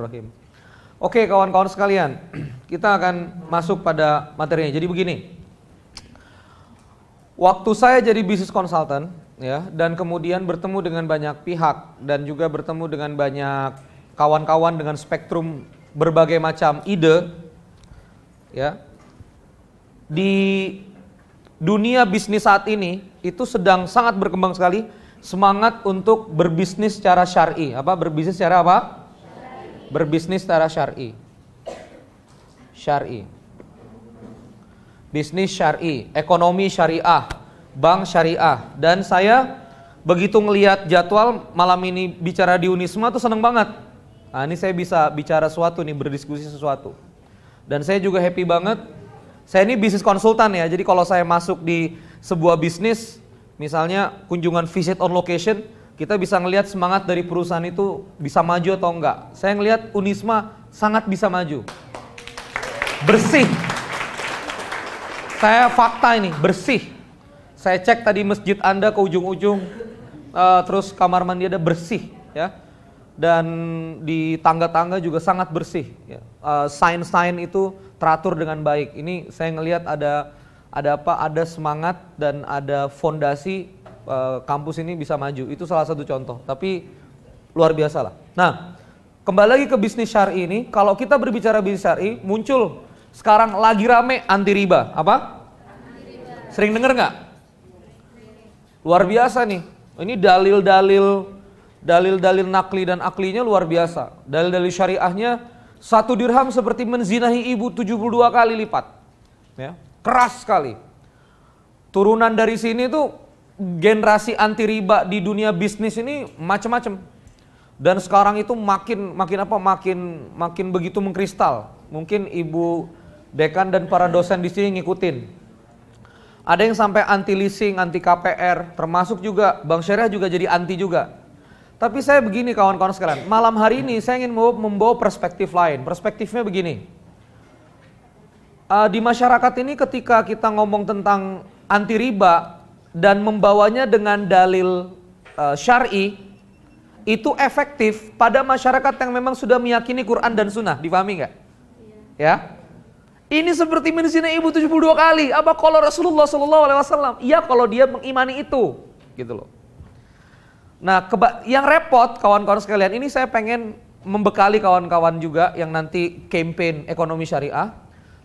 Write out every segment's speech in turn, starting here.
Bismillahirrahmanirrahim. Oke kawan-kawan sekalian, kita akan masuk pada materinya. Jadi begini, waktu saya jadi bisnis konsultan ya, dan kemudian bertemu dengan banyak pihak dan juga bertemu dengan banyak kawan-kawan dengan spektrum berbagai macam ide ya. Di dunia bisnis saat ini itu sedang sangat berkembang sekali semangat untuk berbisnis secara syar'i. Berbisnis secara apa? Berbisnis secara syar'i. Syar'i. Bisnis syar'i, ekonomi syariah, bank syariah. Dan saya begitu ngelihat jadwal malam ini bicara di Unisma tuh seneng banget. Nah, ini saya bisa bicara sesuatu nih, berdiskusi sesuatu. Dan saya juga happy banget. Saya ini bisnis konsultan ya. Jadi kalau saya masuk di sebuah bisnis, misalnya kunjungan visit on location, kita bisa ngelihat semangat dari perusahaan itu bisa maju atau enggak. Saya ngelihat Unisma sangat bisa maju. Bersih. Saya fakta ini, bersih. Saya cek tadi masjid Anda ke ujung-ujung, terus kamar mandi ada bersih ya. Dan di tangga-tangga juga sangat bersih ya. Sign-sign itu teratur dengan baik. Ini saya ngelihat ada semangat dan ada fondasi kampus ini bisa maju. Itu salah satu contoh, tapi luar biasa lah. Nah, kembali lagi ke bisnis syar'i ini. Kalau kita berbicara bisnis syar'i, muncul sekarang lagi rame anti riba. Apa? Anti riba. Sering denger nggak? Luar biasa nih. Ini dalil-dalil nakli dan aklinya luar biasa. Dalil-dalil syariahnya, 1 dirham seperti menzinahi ibu 72 kali lipat. Ya, keras sekali. Turunan dari sini tuh generasi anti riba di dunia bisnis ini macam-macam. Dan sekarang itu makin begitu mengkristal. Mungkin Ibu Dekan dan para dosen di sini ngikutin. Ada yang sampai anti leasing, anti KPR, termasuk juga Bank Syariah juga jadi anti juga. Tapi saya begini kawan-kawan sekalian, malam hari ini saya ingin membawa perspektif lain. Perspektifnya begini. Di masyarakat ini ketika kita ngomong tentang anti riba dan membawanya dengan dalil syar'i, itu efektif pada masyarakat yang memang sudah meyakini Quran dan Sunnah. Difahami nggak? Ya. Ini seperti menzinahi ibu 72 kali. Apa kalau Rasulullah SAW? Iya kalau dia mengimani itu, gitu loh. Nah, yang repot kawan-kawan sekalian, ini saya pengen membekali kawan-kawan juga yang nanti campaign ekonomi syariah.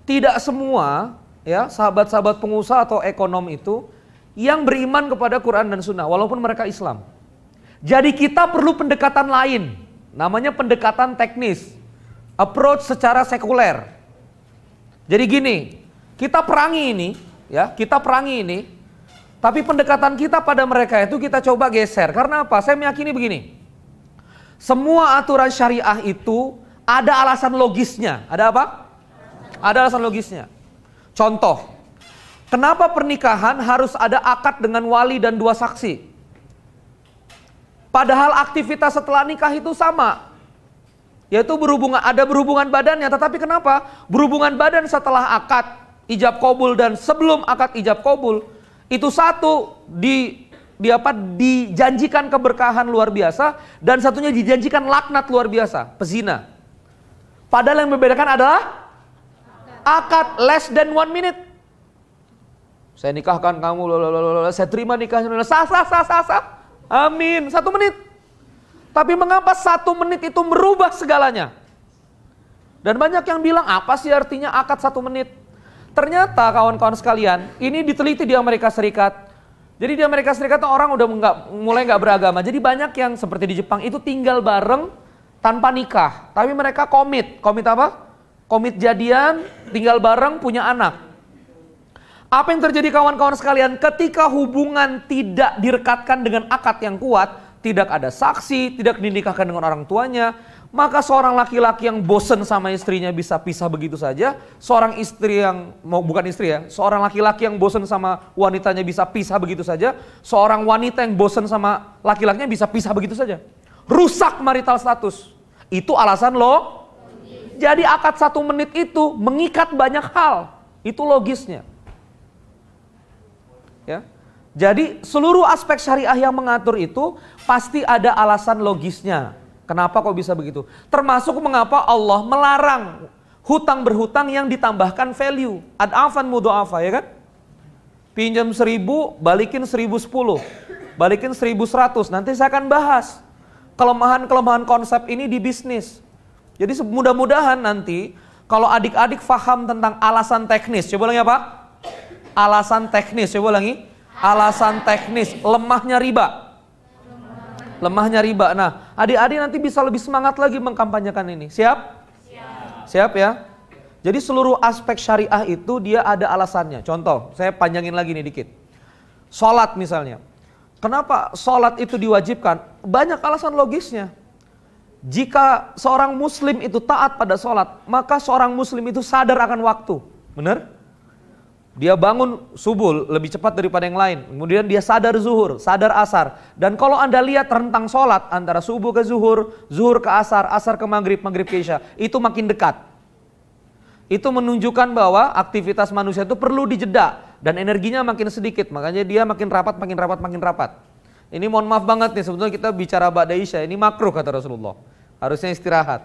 Tidak semua ya sahabat-sahabat pengusaha atau ekonom itu yang beriman kepada Quran dan Sunnah, walaupun mereka Islam. Jadi kita perlu pendekatan lain, namanya pendekatan teknis, approach secara sekuler. Jadi gini, kita perangi ini, tapi pendekatan kita pada mereka itu kita coba geser. Karena apa? Saya meyakini begini, semua aturan syariah itu ada alasan logisnya. Ada apa? Ada alasan logisnya. Contoh, kenapa pernikahan harus ada akad dengan wali dan 2 saksi? Padahal aktivitas setelah nikah itu sama, yaitu ada berhubungan badannya. Tetapi kenapa berhubungan badan setelah akad ijab kabul dan sebelum akad ijab kabul itu satu dijanjikan keberkahan luar biasa dan satunya dijanjikan laknat luar biasa, pezina. Padahal yang membedakan adalah akad less than 1 minute. Saya nikahkan kamu, saya terima nikahnya, sah. Amin, 1 menit. Tapi mengapa 1 menit itu merubah segalanya? Dan banyak yang bilang, apa sih artinya akad 1 menit? Ternyata kawan-kawan sekalian, ini diteliti di Amerika Serikat. Jadi di Amerika Serikat orang udah mulai nggak beragama. Jadi banyak yang seperti di Jepang itu tinggal bareng tanpa nikah. Tapi mereka komit apa? Komit jadian, tinggal bareng, punya anak. Apa yang terjadi kawan-kawan sekalian? Ketika hubungan tidak direkatkan dengan akad yang kuat, tidak ada saksi, tidak dinikahkan dengan orang tuanya, maka seorang laki-laki yang bosen sama istrinya bisa pisah begitu saja. Seorang istri yang, seorang laki-laki yang bosen sama wanitanya bisa pisah begitu saja. Seorang wanita yang bosen sama laki-lakinya bisa pisah begitu saja. Rusak marital status. Itu alasan lo. Jadi akad 1 menit itu mengikat banyak hal. Itu logisnya. Ya. Jadi seluruh aspek syariah yang mengatur itu pasti ada alasan logisnya. Kenapa kok bisa begitu? Termasuk mengapa Allah melarang hutang berhutang yang ditambahkan value. Ad'afan mudha'afa, ya kan? Pinjam 1.000, balikin 1.010. Balikin 1.100. Nanti saya akan bahas kelemahan-kelemahan konsep ini di bisnis. Jadi mudah-mudahan nanti kalau adik-adik faham tentang alasan teknis. Coba ulangi apa? Alasan teknis. Coba ulangi. Alasan teknis. Lemahnya riba. Lemahnya riba. Nah, adik-adik nanti bisa lebih semangat lagi mengkampanyekan ini. Siap? Siap ya? Jadi seluruh aspek syariah itu dia ada alasannya. Contoh, saya panjangin lagi nih dikit. Sholat misalnya. Kenapa sholat itu diwajibkan? Banyak alasan logisnya. Jika seorang muslim itu taat pada sholat, maka seorang muslim itu sadar akan waktu. Benar? Dia bangun subuh lebih cepat daripada yang lain. Kemudian dia sadar zuhur, sadar asar. Dan kalau Anda lihat rentang sholat antara subuh ke zuhur, zuhur ke asar, asar ke maghrib, maghrib ke isya, itu makin dekat. Itu menunjukkan bahwa aktivitas manusia itu perlu dijeda dan energinya makin sedikit. Makanya dia makin rapat, makin rapat, makin rapat. Ini mohon maaf banget nih, sebetulnya kita bicara ba'da isya, ini makruh kata Rasulullah. Harusnya istirahat.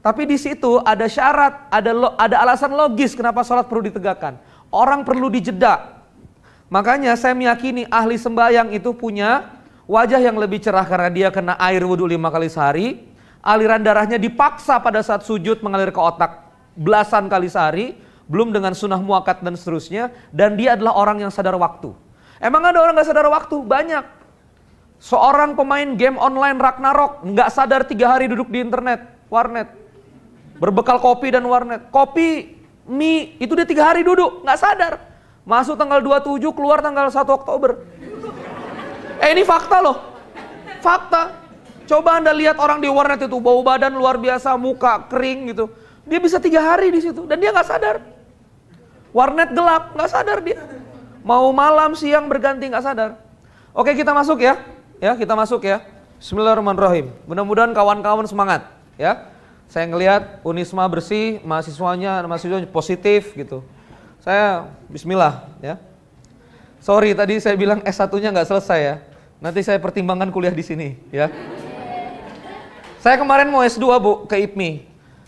Tapi di situ ada syarat, ada alasan logis kenapa sholat perlu ditegakkan. Orang perlu dijeda. Makanya saya meyakini ahli sembahyang itu punya wajah yang lebih cerah karena dia kena air wudhu 5 kali sehari. Aliran darahnya dipaksa pada saat sujud mengalir ke otak belasan kali sehari. Belum dengan sunnah muakat dan seterusnya. Dan dia adalah orang yang sadar waktu. Emang ada orang gak sadar waktu? Banyak. Seorang pemain game online Ragnarok nggak sadar 3 hari duduk di internet, warnet, berbekal kopi dan warnet, kopi, mie, itu dia 3 hari duduk, nggak sadar. Masuk tanggal 27, keluar tanggal 1 Oktober. Ini fakta loh, fakta. Coba Anda lihat orang di warnet itu bau badan luar biasa, muka kering gitu. Dia bisa 3 hari di situ dan dia nggak sadar. Warnet gelap, nggak sadar dia. Mau malam, siang berganti nggak sadar. Oke, kita masuk ya. Ya, kita masuk ya. Bismillahirrahmanirrahim. Mudah-mudahan kawan-kawan semangat ya. Saya ngelihat Unisma bersih, mahasiswanya positif gitu. Saya bismillah ya. Sorry tadi saya bilang S1-nya nggak selesai ya. Nanti saya pertimbangkan kuliah di sini ya. Saya kemarin mau S2 Bu ke IPMI.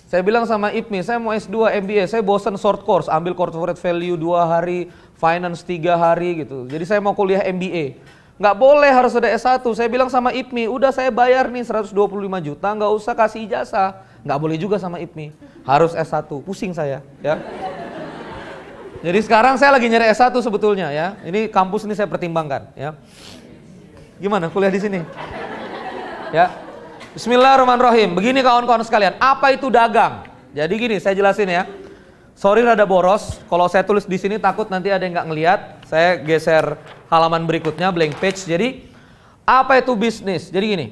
Saya bilang sama IPMI, saya mau S2 MBA, saya bosan short course, ambil corporate value 2 hari, finance 3 hari gitu. Jadi saya mau kuliah MBA. Nggak boleh harus ada S1. Saya bilang sama IPMI, udah saya bayar nih 125 juta, nggak usah kasih ijazah. Nggak boleh juga sama IPMI, harus S1. Pusing saya ya. Jadi sekarang saya lagi nyari S1 sebetulnya ya. Ini kampus ini saya pertimbangkan ya. Gimana kuliah di sini? Ya. Bismillahirrahmanirrahim. Begini kawan-kawan sekalian, apa itu dagang? Jadi gini, saya jelasin ya. Sorry rada boros, kalau saya tulis di sini takut nanti ada yang nggak ngelihat. Saya geser halaman berikutnya, blank page. Jadi, apa itu bisnis? Jadi gini,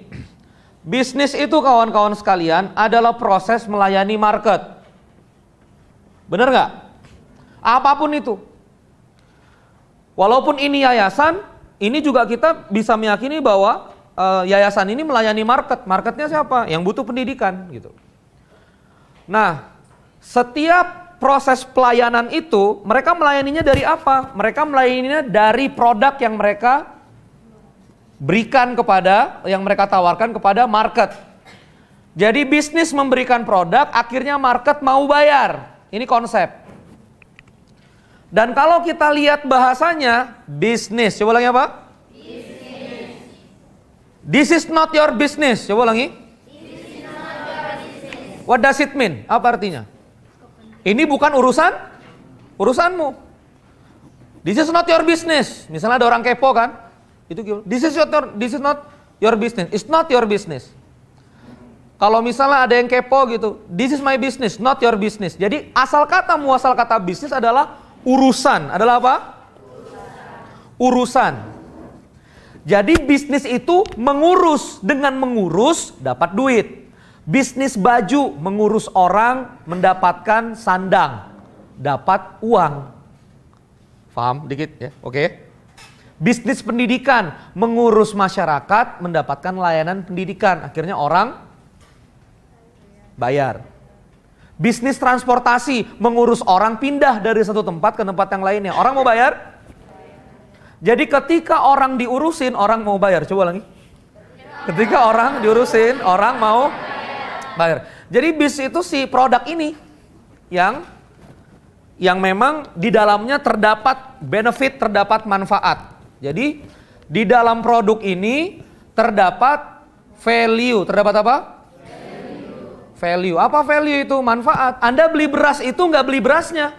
bisnis itu kawan-kawan sekalian adalah proses melayani market. Benar nggak? Apapun itu. Walaupun ini yayasan, ini juga kita bisa meyakini bahwa yayasan ini melayani market. Marketnya siapa? Yang butuh pendidikan gitu. Nah, setiap proses pelayanan itu, mereka melayaninya dari apa? Mereka melayaninya dari produk yang mereka berikan kepada, yang mereka tawarkan kepada market. Jadi bisnis memberikan produk, akhirnya market mau bayar. Ini konsep. Dan kalau kita lihat bahasanya, bisnis. Coba ulangi apa? Business. This is not your business. Coba ulangi. This is not your business. What does it mean? Apa artinya? Ini bukan urusanmu. This is not your business. Misalnya ada orang kepo kan? Itu this is not your business. It's not your business. Kalau misalnya ada yang kepo gitu, this is my business, not your business. Jadi muasal kata bisnis adalah urusan. Adalah apa? Urusan. Jadi bisnis itu mengurus, dengan mengurus dapat duit. Bisnis baju, mengurus orang, mendapatkan sandang, dapat uang. Paham dikit ya? Oke. Bisnis pendidikan, mengurus masyarakat, mendapatkan layanan pendidikan. Akhirnya orang bayar. Bisnis transportasi, mengurus orang pindah dari satu tempat ke tempat yang lainnya. Orang mau bayar? Jadi ketika orang diurusin, orang mau bayar. Coba lagi. Ketika orang diurusin, orang mau Bayar. Jadi bis itu si produk ini yang memang di dalamnya terdapat benefit, terdapat manfaat. Jadi di dalam produk ini terdapat value. Terdapat apa? Value. Apa value itu? Manfaat. Anda beli beras itu nggak beli berasnya.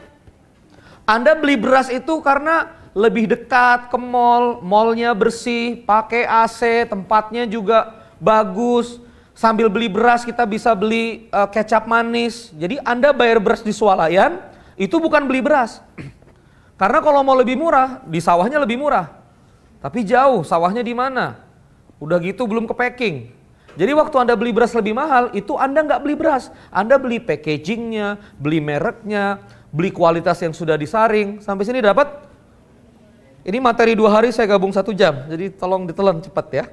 Anda beli beras itu karena lebih dekat ke mall, mallnya bersih, pakai AC, tempatnya juga bagus. Sambil beli beras kita bisa beli kecap manis. Jadi Anda bayar beras di swalayan, itu bukan beli beras. Karena kalau mau lebih murah, di sawahnya lebih murah. Tapi jauh, sawahnya di mana? Udah gitu belum ke packing. Jadi waktu Anda beli beras lebih mahal, itu Anda nggak beli beras. Anda beli packagingnya, beli mereknya, beli kualitas yang sudah disaring. Sampai sini dapat? Ini materi 2 hari saya gabung 1 jam. Jadi tolong ditelan cepat ya.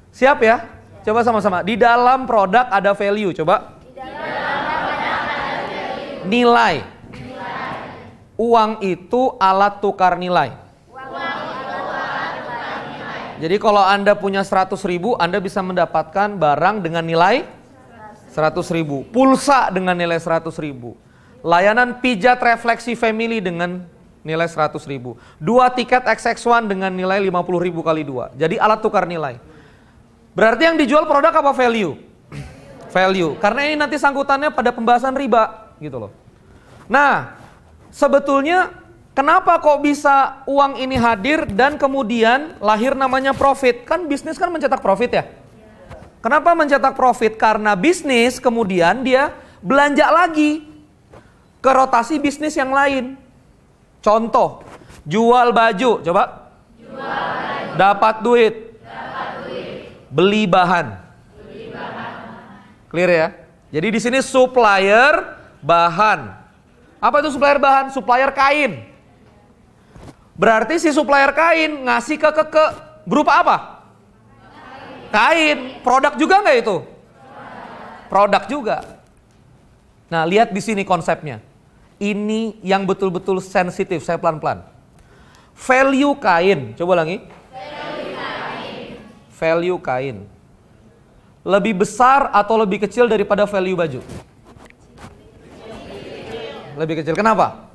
Siap ya? Coba sama-sama. Di dalam produk ada value. Coba. Di dalam produk ada value. Nilai. Uang itu alat tukar nilai. Jadi kalau Anda punya 100.000, Anda bisa mendapatkan barang dengan nilai 100.000. Pulsa dengan nilai 100.000. Layanan pijat refleksi family dengan nilai 100.000. 2 tiket XX1 dengan nilai 50.000 kali 2. Jadi alat tukar nilai. Berarti yang dijual produk apa? Value. Value. Karena ini nanti sangkutannya pada pembahasan riba gitu loh. Nah, sebetulnya kenapa kok bisa uang ini hadir dan kemudian lahir namanya profit? Kan bisnis kan mencetak profit ya? Kenapa mencetak profit? Karena bisnis kemudian dia belanja lagi ke rotasi bisnis yang lain. Contoh, jual baju, coba. Dapat duit. Beli bahan. Clear ya? Jadi di sini supplier bahan. Apa itu supplier bahan? Supplier kain. Berarti si supplier kain ngasih ke berupa apa? Kain. Produk juga nggak itu? Produk juga. Nah, lihat di sini konsepnya. Ini yang betul-betul sensitif. Saya pelan-pelan. Value kain. Coba ulangi. Value kain. Lebih besar atau lebih kecil daripada value baju? Lebih kecil. Kenapa?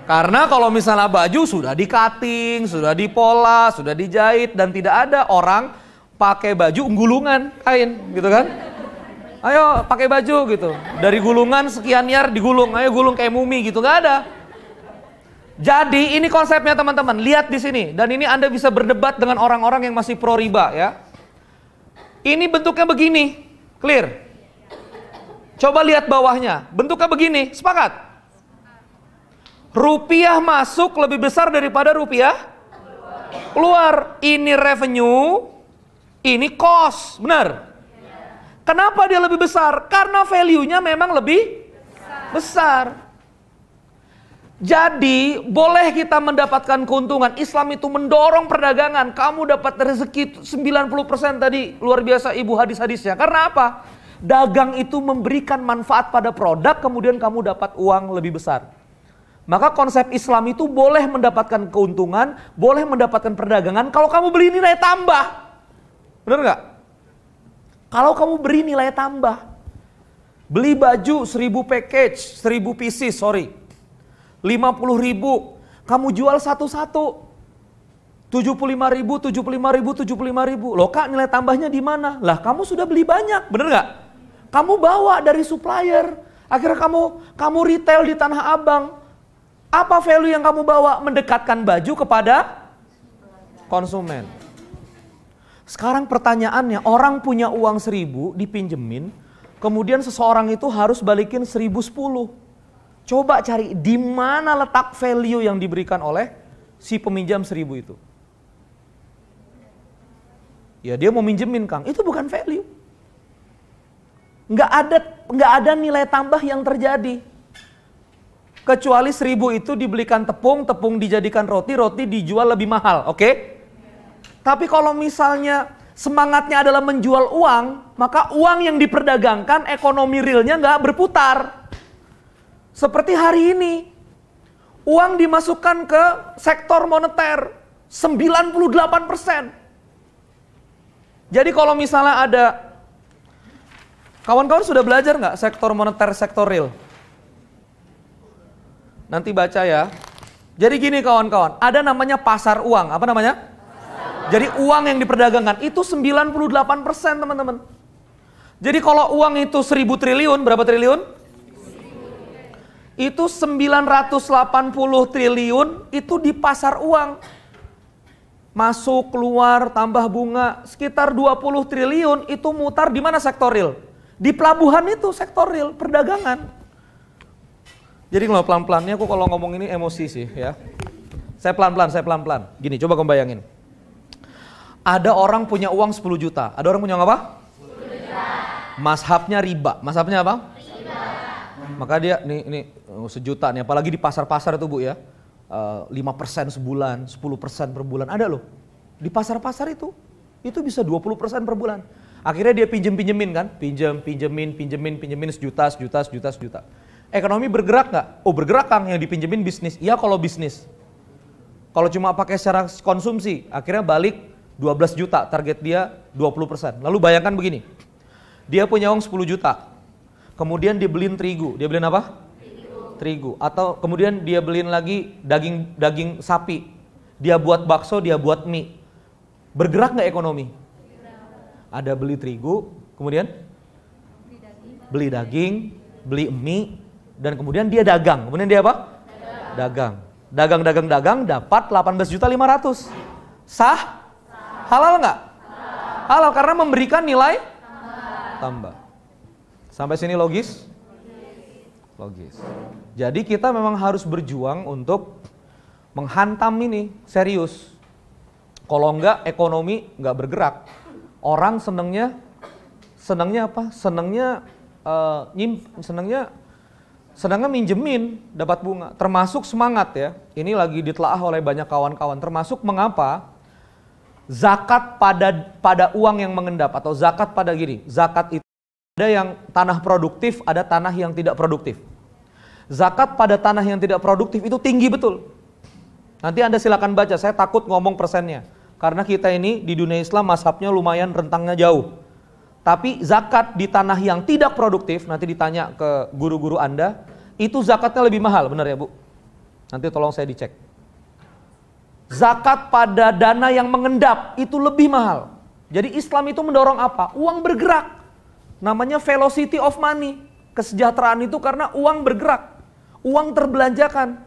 Karena kalau misalnya baju sudah di-cutting, sudah dipola, sudah dijahit, dan tidak ada orang pakai baju gulungan kain, gitu kan? Ayo pakai baju gitu. Dari gulungan sekian yard digulung, ayo gulung kayak mumi gitu, nggak ada. Jadi ini konsepnya teman-teman, lihat di sini. Dan ini Anda bisa berdebat dengan orang-orang yang masih pro riba ya. Ini bentuknya begini, clear. Coba lihat bawahnya, bentuknya begini, sepakat? Rupiah masuk lebih besar daripada rupiah keluar. Ini revenue, ini cost, benar? Kenapa dia lebih besar? Karena value-nya memang lebih besar. Jadi boleh kita mendapatkan keuntungan. Islam itu mendorong perdagangan. Kamu dapat rezeki 90% tadi. Luar biasa ibu hadis-hadisnya. Karena apa? Dagang itu memberikan manfaat pada produk, kemudian kamu dapat uang lebih besar. Maka konsep Islam itu boleh mendapatkan keuntungan, boleh mendapatkan perdagangan kalau kamu beli nilai tambah. Benar nggak? Kalau kamu beri nilai tambah. Beli baju 1000 package, 1000 pieces, 50.000, kamu jual satu-satu. 75.000, 75.000, 75.000. Loh Kak, nilai tambahnya di mana? Lah kamu sudah beli banyak, bener nggak? Kamu bawa dari supplier. Akhirnya kamu retail di Tanah Abang. Apa value yang kamu bawa? Mendekatkan baju kepada konsumen. Sekarang pertanyaannya, orang punya uang 1.000 dipinjemin, kemudian seseorang itu harus balikin 1.010. Coba cari di mana letak value yang diberikan oleh si peminjam 1.000 itu. Ya dia mau minjemin Kang, itu bukan value. Nggak ada nilai tambah yang terjadi. Kecuali 1.000 itu dibelikan tepung, tepung dijadikan roti, roti dijual lebih mahal, oke? Tapi kalau misalnya semangatnya adalah menjual uang, maka uang yang diperdagangkan ekonomi realnya nggak berputar. Seperti hari ini, uang dimasukkan ke sektor moneter 98%. Jadi kalau misalnya ada Kawan-kawan sudah belajar nggak sektor moneter, sektor real? Nanti baca ya. Jadi gini kawan-kawan, ada namanya pasar uang. Apa namanya? Jadi uang yang diperdagangkan itu 98% teman-teman. Jadi kalau uang itu 1000 triliun, berapa triliun? Itu 980 triliun itu di pasar uang. Masuk, keluar, tambah bunga, sekitar 20 triliun itu mutar di mana sektor real? Di pelabuhan itu sektor real, perdagangan. Jadi kalau pelan-pelannya aku kalau ngomong ini emosi sih ya. Saya pelan-pelan. Gini, coba kamu bayangin. Ada orang punya uang 10 juta. Ada orang punya apa? 10 juta. Mazhabnya riba. Mazhabnya apa? Riba. Maka dia, ini sejuta nih, apalagi di pasar-pasar itu Bu ya. 5% sebulan, 10% per bulan. Ada loh. Di pasar-pasar itu bisa 20% per bulan. Akhirnya dia pinjemin kan? Pinjemin sejuta. Ekonomi bergerak nggak? Oh bergerak Kang, yang dipinjemin bisnis. Iya kalau bisnis. Kalau cuma pakai secara konsumsi, akhirnya balik 12 juta, target dia 20%. Lalu bayangkan begini, dia punya uang 10 juta, kemudian dia beliin terigu. Dia beliin apa? Terigu. Atau kemudian dia beliin lagi daging sapi. Dia buat bakso, dia buat mie. Bergerak nggak ekonomi? Ada beli terigu, kemudian beli daging, beli mie, dan kemudian dia dagang. Kemudian dia apa? Dagang, dapat 18.500.000. Sah? Halal nggak? Halal karena memberikan nilai tambah. Sampai sini logis? Logis. Jadi kita memang harus berjuang untuk menghantam ini serius. Kalau enggak ekonomi enggak bergerak. Orang senangnya apa? Senangnya minjemin dapat bunga. Termasuk semangat ya. Ini lagi ditelaah oleh banyak kawan-kawan. Termasuk mengapa zakat pada uang yang mengendap atau zakat pada gini. Zakat itu ada yang tanah produktif, ada tanah yang tidak produktif. Zakat pada tanah yang tidak produktif itu tinggi betul. Nanti Anda silakan baca, saya takut ngomong persennya. Karena kita ini di dunia Islam mazhabnya lumayan rentangnya jauh. Tapi zakat di tanah yang tidak produktif, nanti ditanya ke guru-guru Anda, itu zakatnya lebih mahal, benar ya Bu? Nanti tolong saya dicek. Zakat pada dana yang mengendap itu lebih mahal. Jadi Islam itu mendorong apa? Uang bergerak. Namanya velocity of money. Kesejahteraan itu karena uang bergerak. Uang terbelanjakan.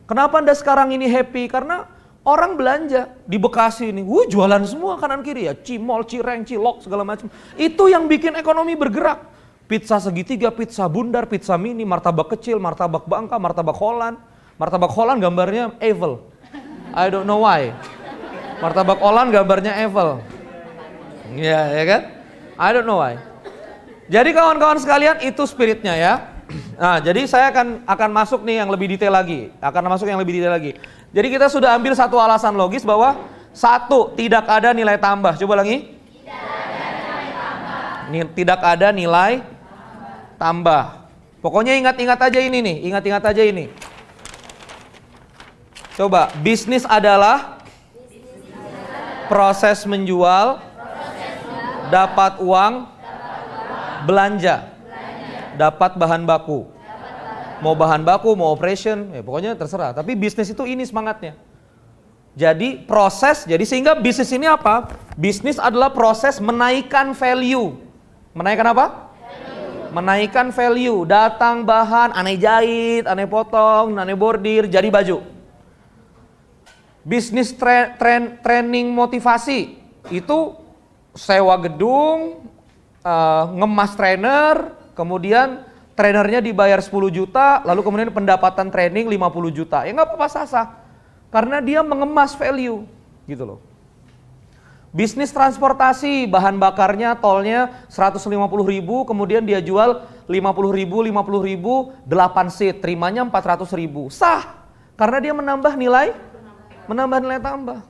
Kenapa Anda sekarang ini happy? Karena orang belanja di Bekasi ini, jualan semua kanan kiri ya, Cimol, Cireng, Cilok segala macam. Itu yang bikin ekonomi bergerak. Pizza segitiga, pizza bundar, pizza mini, martabak kecil, martabak Bangka, martabak Holland. Martabak Holland gambarnya Eiffel. I don't know why. Martabak Holland gambarnya Eiffel. Ya kan? I don't know why. Jadi kawan-kawan sekalian itu spiritnya ya. Nah, jadi saya akan masuk nih yang lebih detail lagi. Jadi kita sudah ambil satu alasan logis bahwa satu, tidak ada nilai tambah. Coba lagi. Tidak ada nilai tambah. Pokoknya ingat-ingat aja ini nih. Ingat-ingat aja ini. Coba, bisnis adalah proses menjual, dapat uang, belanja, dapat bahan baku. Mau bahan baku, mau operation, ya pokoknya terserah. Tapi bisnis itu ini semangatnya. Jadi proses, jadi sehingga bisnis ini apa? Bisnis adalah proses menaikkan value. Menaikkan apa? Menaikkan value. Datang bahan, aneh jahit, aneh potong, aneh bordir, jadi baju. Bisnis training motivasi itu sewa gedung, ngemas trainer, kemudian trainernya dibayar 10 juta, lalu kemudian pendapatan training 50 juta. Ya nggak apa-apa sah-sah. Karena dia mengemas value, gitu loh. Bisnis transportasi, bahan bakarnya, tolnya 150.000, kemudian dia jual 50.000, 8 seat, terimanya 400.000. Sah, karena dia menambah nilai tambah.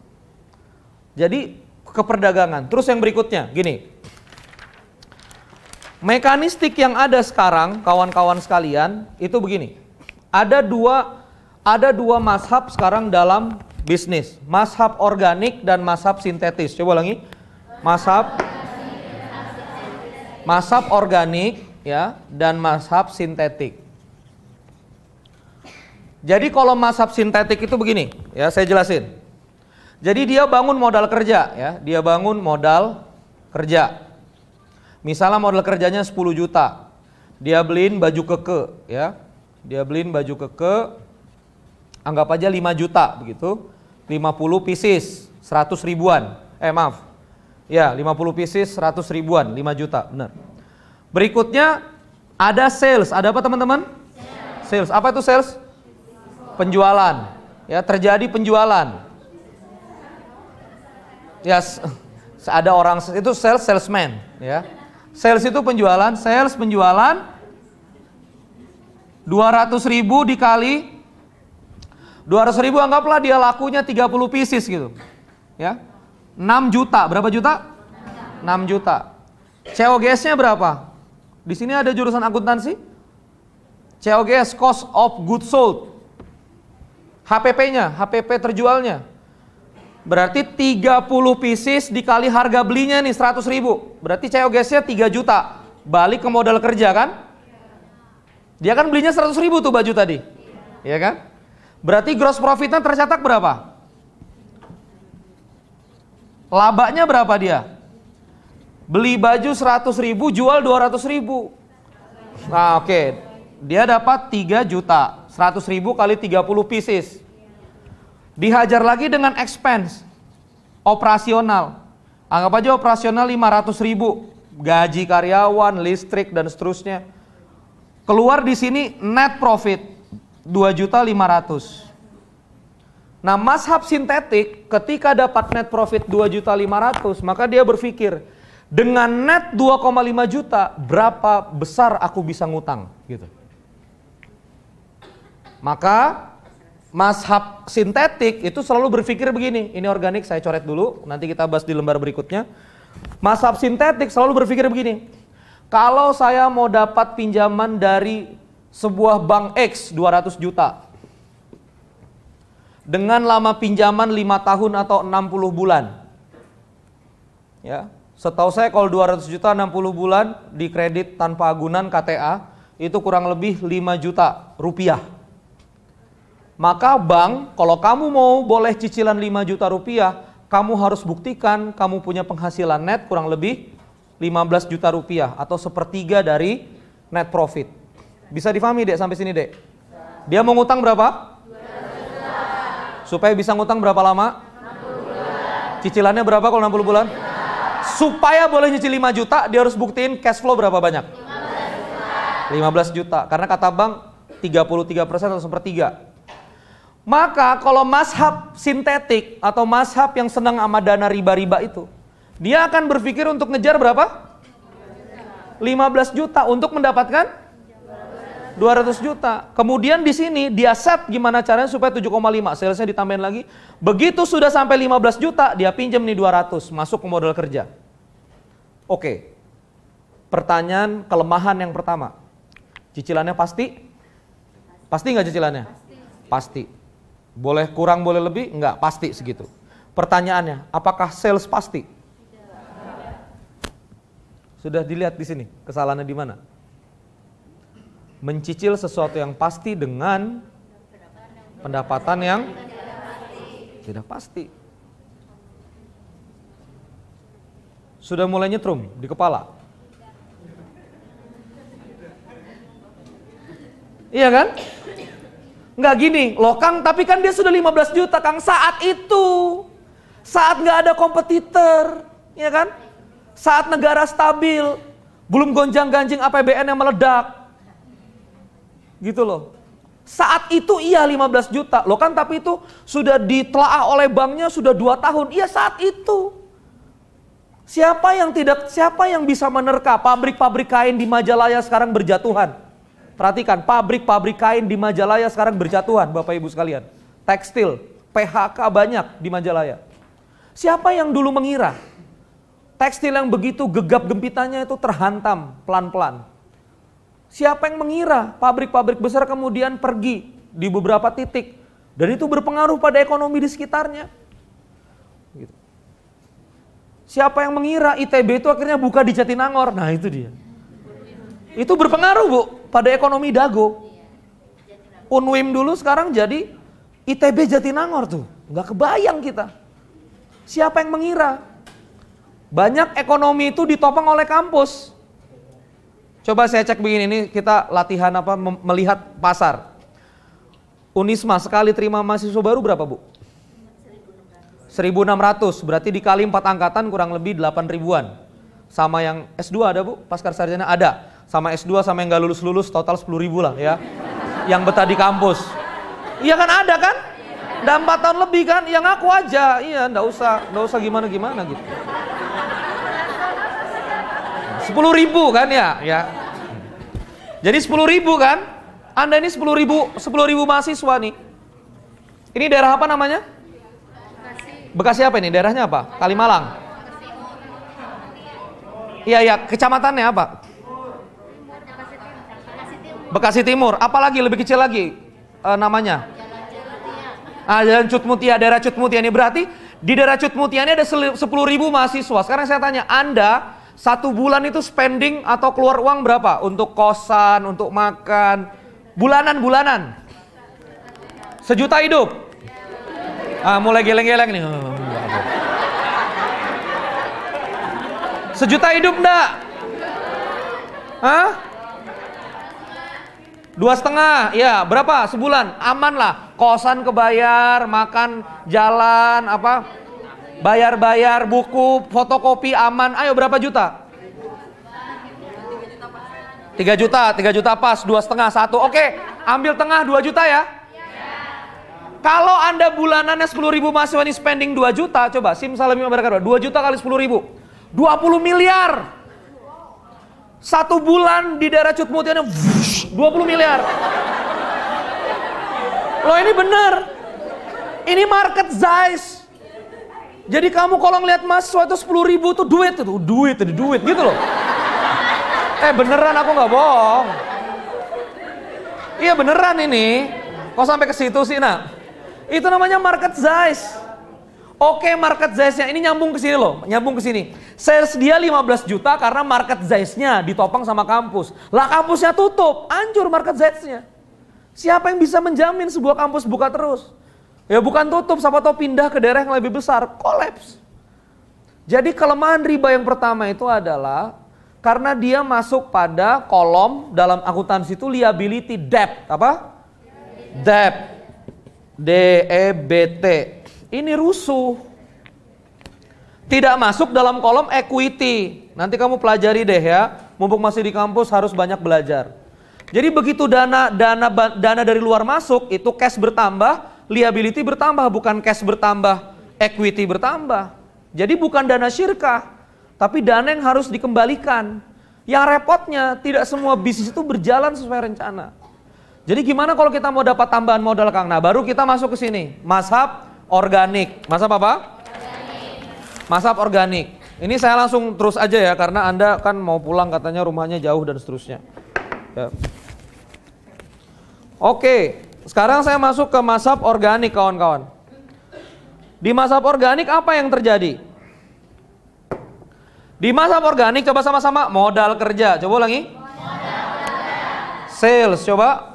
Jadi keperdagangan. Terus yang berikutnya, gini. Mekanistik yang ada sekarang, kawan-kawan sekalian, itu begini. Ada dua mazhab sekarang dalam bisnis. Mazhab organik dan mazhab sintetis. Coba lagi. Mazhab Mazhab organik ya dan mazhab sintetik. Jadi kalau mazhab sintetik itu begini, ya saya jelasin. Jadi dia bangun modal kerja ya, dia bangun modal kerja. Misalnya modal kerjanya 10 juta. Dia beliin baju keke ya. Dia beliin baju keke anggap aja 5 juta begitu. 50 pieces 100 ribuan. Maaf. Ya, 50 pieces 100 ribuan, 5 juta, benar. Berikutnya ada sales. Ada apa teman-teman? Sales. Apa itu sales? Penjualan. Ya, terjadi penjualan. Ya, ada orang itu salesman, ya. Sales itu penjualan, penjualan 200.000 dikali 200.000 anggaplah dia lakunya 30 pieces gitu. Ya. 6 juta, berapa juta? 6 juta. COGS-nya berapa? Di sini ada jurusan akuntansi. COGS, cost of goods sold. HPP-nya, HPP terjualnya. Berarti 30 pieces dikali harga belinya nih 100.000. Berarti COGS-nya 3 juta. Balik ke modal kerja kan? Dia kan belinya 100.000 tuh baju tadi. Iya kan? Berarti gross profit-nya tercetak berapa? Labanya berapa dia? Beli baju 100.000, jual 200.000. Nah, oke. Dia dapat 3 juta. 100.000 kali 30 pieces. Dihajar lagi dengan expense operasional. Anggap aja operasional 500.000, gaji karyawan, listrik dan seterusnya. Keluar di sini net profit 2.500.000. Nah, mazhab sintetik ketika dapat net profit 2.500.000, maka dia berpikir dengan net 2,5 juta berapa besar aku bisa ngutang gitu. Maka mazhab sintetik itu selalu berpikir begini. Ini organik, saya coret dulu, nanti kita bahas di lembar berikutnya. Mazhab sintetik selalu berpikir begini. Kalau saya mau dapat pinjaman dari sebuah bank X 200 juta. Dengan lama pinjaman 5 tahun atau 60 bulan. Ya, setahu saya kalau 200 juta 60 bulan di kredit tanpa agunan KTA itu kurang lebih 5 juta rupiah. Maka bank, kalau kamu mau boleh cicilan 5 juta rupiah, kamu harus buktikan kamu punya penghasilan net kurang lebih 15 juta rupiah atau sepertiga dari net profit. Bisa difahami Dek sampai sini Dek? Dia mau ngutang berapa? 2 juta. Supaya bisa ngutang berapa lama? 60 bulan. Cicilannya berapa kalau 60 bulan? 5. Supaya boleh nyicil 5 juta, dia harus buktiin cash flow berapa banyak? 15 juta. Karena kata bank 33% atau sepertiga. Maka kalau mazhab sintetik atau mazhab yang senang sama dana riba-riba itu, dia akan berpikir untuk ngejar berapa? 15 juta untuk mendapatkan 200 juta. Kemudian di sini dia set gimana caranya supaya 7,5, salesnya ditambahin lagi. Begitu sudah sampai 15 juta, dia pinjam nih 200, masuk ke modal kerja. Oke. Pertanyaan kelemahan yang pertama. Cicilannya pasti? Pasti nggak cicilannya? Pasti. Boleh kurang, boleh lebih? Enggak, pasti segitu. Pertanyaannya, apakah sales pasti? Sudah dilihat di sini, kesalahannya di mana? Mencicil sesuatu yang pasti dengan pendapatan yang tidak pasti. Sudah mulai nyetrum di kepala. Iya kan? Nggak gini, loh Kang, tapi kan dia sudah 15 juta Kang saat itu. Saat nggak ada kompetitor, ya kan? Saat negara stabil, belum gonjang-ganjing APBN yang meledak. Gitu loh. Saat itu iya 15 juta. Loh kan tapi itu sudah ditelaah oleh banknya sudah 2 tahun. Iya saat itu. Siapa yang bisa menerka pabrik-pabrik kain di Majalaya sekarang berjatuhan? Perhatikan, pabrik-pabrik kain di Majalaya sekarang berjatuhan, Bapak Ibu sekalian. Tekstil, PHK banyak di Majalaya. Siapa yang dulu mengira tekstil yang begitu gegap gempitannya itu terhantam pelan-pelan? Siapa yang mengira pabrik-pabrik besar kemudian pergi di beberapa titik dan itu berpengaruh pada ekonomi di sekitarnya? Siapa yang mengira ITB itu akhirnya buka di Jatinangor? Nah itu dia. Itu berpengaruh Bu pada ekonomi Dago. Unwim dulu sekarang jadi ITB Jatinangor tuh. Nggak kebayang kita. Siapa yang mengira? Banyak ekonomi itu ditopang oleh kampus. Coba saya cek begini, ini kita latihan melihat pasar. Unisma sekali terima mahasiswa baru berapa Bu? 1.600, berarti dikali 4 angkatan kurang lebih 8 ribuan. Sama yang S2 ada Bu? Pasca sarjana ada. Sama S2 sama yang gak lulus-lulus total 10 ribu lah ya. Yang betah di kampus. Iya kan ada kan? Udah 4 tahun lebih kan? Ya ngaku aja. Iya nggak usah gimana-gimana gitu. 10 ribu kan ya? Ya. Jadi 10 ribu kan? Anda ini 10 ribu mahasiswa nih. Ini daerah apa namanya? Bekasi apa ini? Daerahnya apa? Kalimalang. Iya, kecamatannya apa? Bekasi Timur. Apalagi lebih kecil lagi namanya? Jalan Cutmutia, daerah Cutmutia ini berarti di daerah Cutmutia ini ada 10 ribu mahasiswa. Sekarang saya tanya, Anda 1 bulan itu spending atau keluar uang berapa? Untuk kosan, untuk makan, bulanan. 1 juta hidup. Mulai geleng-geleng nih. 1 juta hidup enggak? 2,5, ya berapa sebulan? Aman lah, kosan kebayar, makan, jalan, bayar buku, fotokopi aman. Ayo berapa juta? 3 juta pas, 2,5, 1. Oke, ambil tengah 2 juta ya. Kalau Anda bulanannya 10 ribu mahasiswa ini spending 2 juta, coba simsalabim berapa? 2 juta kali 10 ribu, 20 miliar. 1 bulan di daerah Cutmutia 20 miliar. Loh ini bener. Ini market size. Jadi kamu kalau ngeliat mahasiswa itu 10 ribu itu duit gitu loh. Beneran aku nggak bohong. Iya beneran ini. Kok sampai ke situ sih nak? Itu namanya market size. Oke, market size-nya ini nyambung ke sini loh, nyambung ke sini. Sales dia 15 juta karena market size-nya ditopang sama kampus. Lah kampusnya tutup, hancur market size-nya. Siapa yang bisa menjamin sebuah kampus buka terus? Ya bukan tutup, siapa tahu pindah ke daerah yang lebih besar, kolaps. Jadi kelemahan riba yang pertama itu adalah karena dia masuk pada kolom dalam akuntansi itu liability debt, apa? Debt. DEBT. Ini rusuh. Tidak masuk dalam kolom equity. Nanti kamu pelajari deh ya. Mumpung masih di kampus harus banyak belajar. Jadi begitu dana dari luar masuk, itu cash bertambah, liability bertambah, bukan cash bertambah, equity bertambah. Jadi bukan dana syirkah, tapi dana yang harus dikembalikan. Yang repotnya tidak semua bisnis itu berjalan sesuai rencana. Jadi gimana kalau kita mau dapat tambahan modal Kang? Nah baru kita masuk ke sini, mazhab organik. Mazhab apa? Organik. Mazhab organik. Ini saya langsung terus aja ya, karena Anda kan mau pulang katanya rumahnya jauh dan seterusnya. Ya. Oke, sekarang saya masuk ke mazhab organik kawan-kawan. Di mazhab organik apa yang terjadi? Di mazhab organik coba sama-sama modal kerja. Coba ulangi. Sales, coba.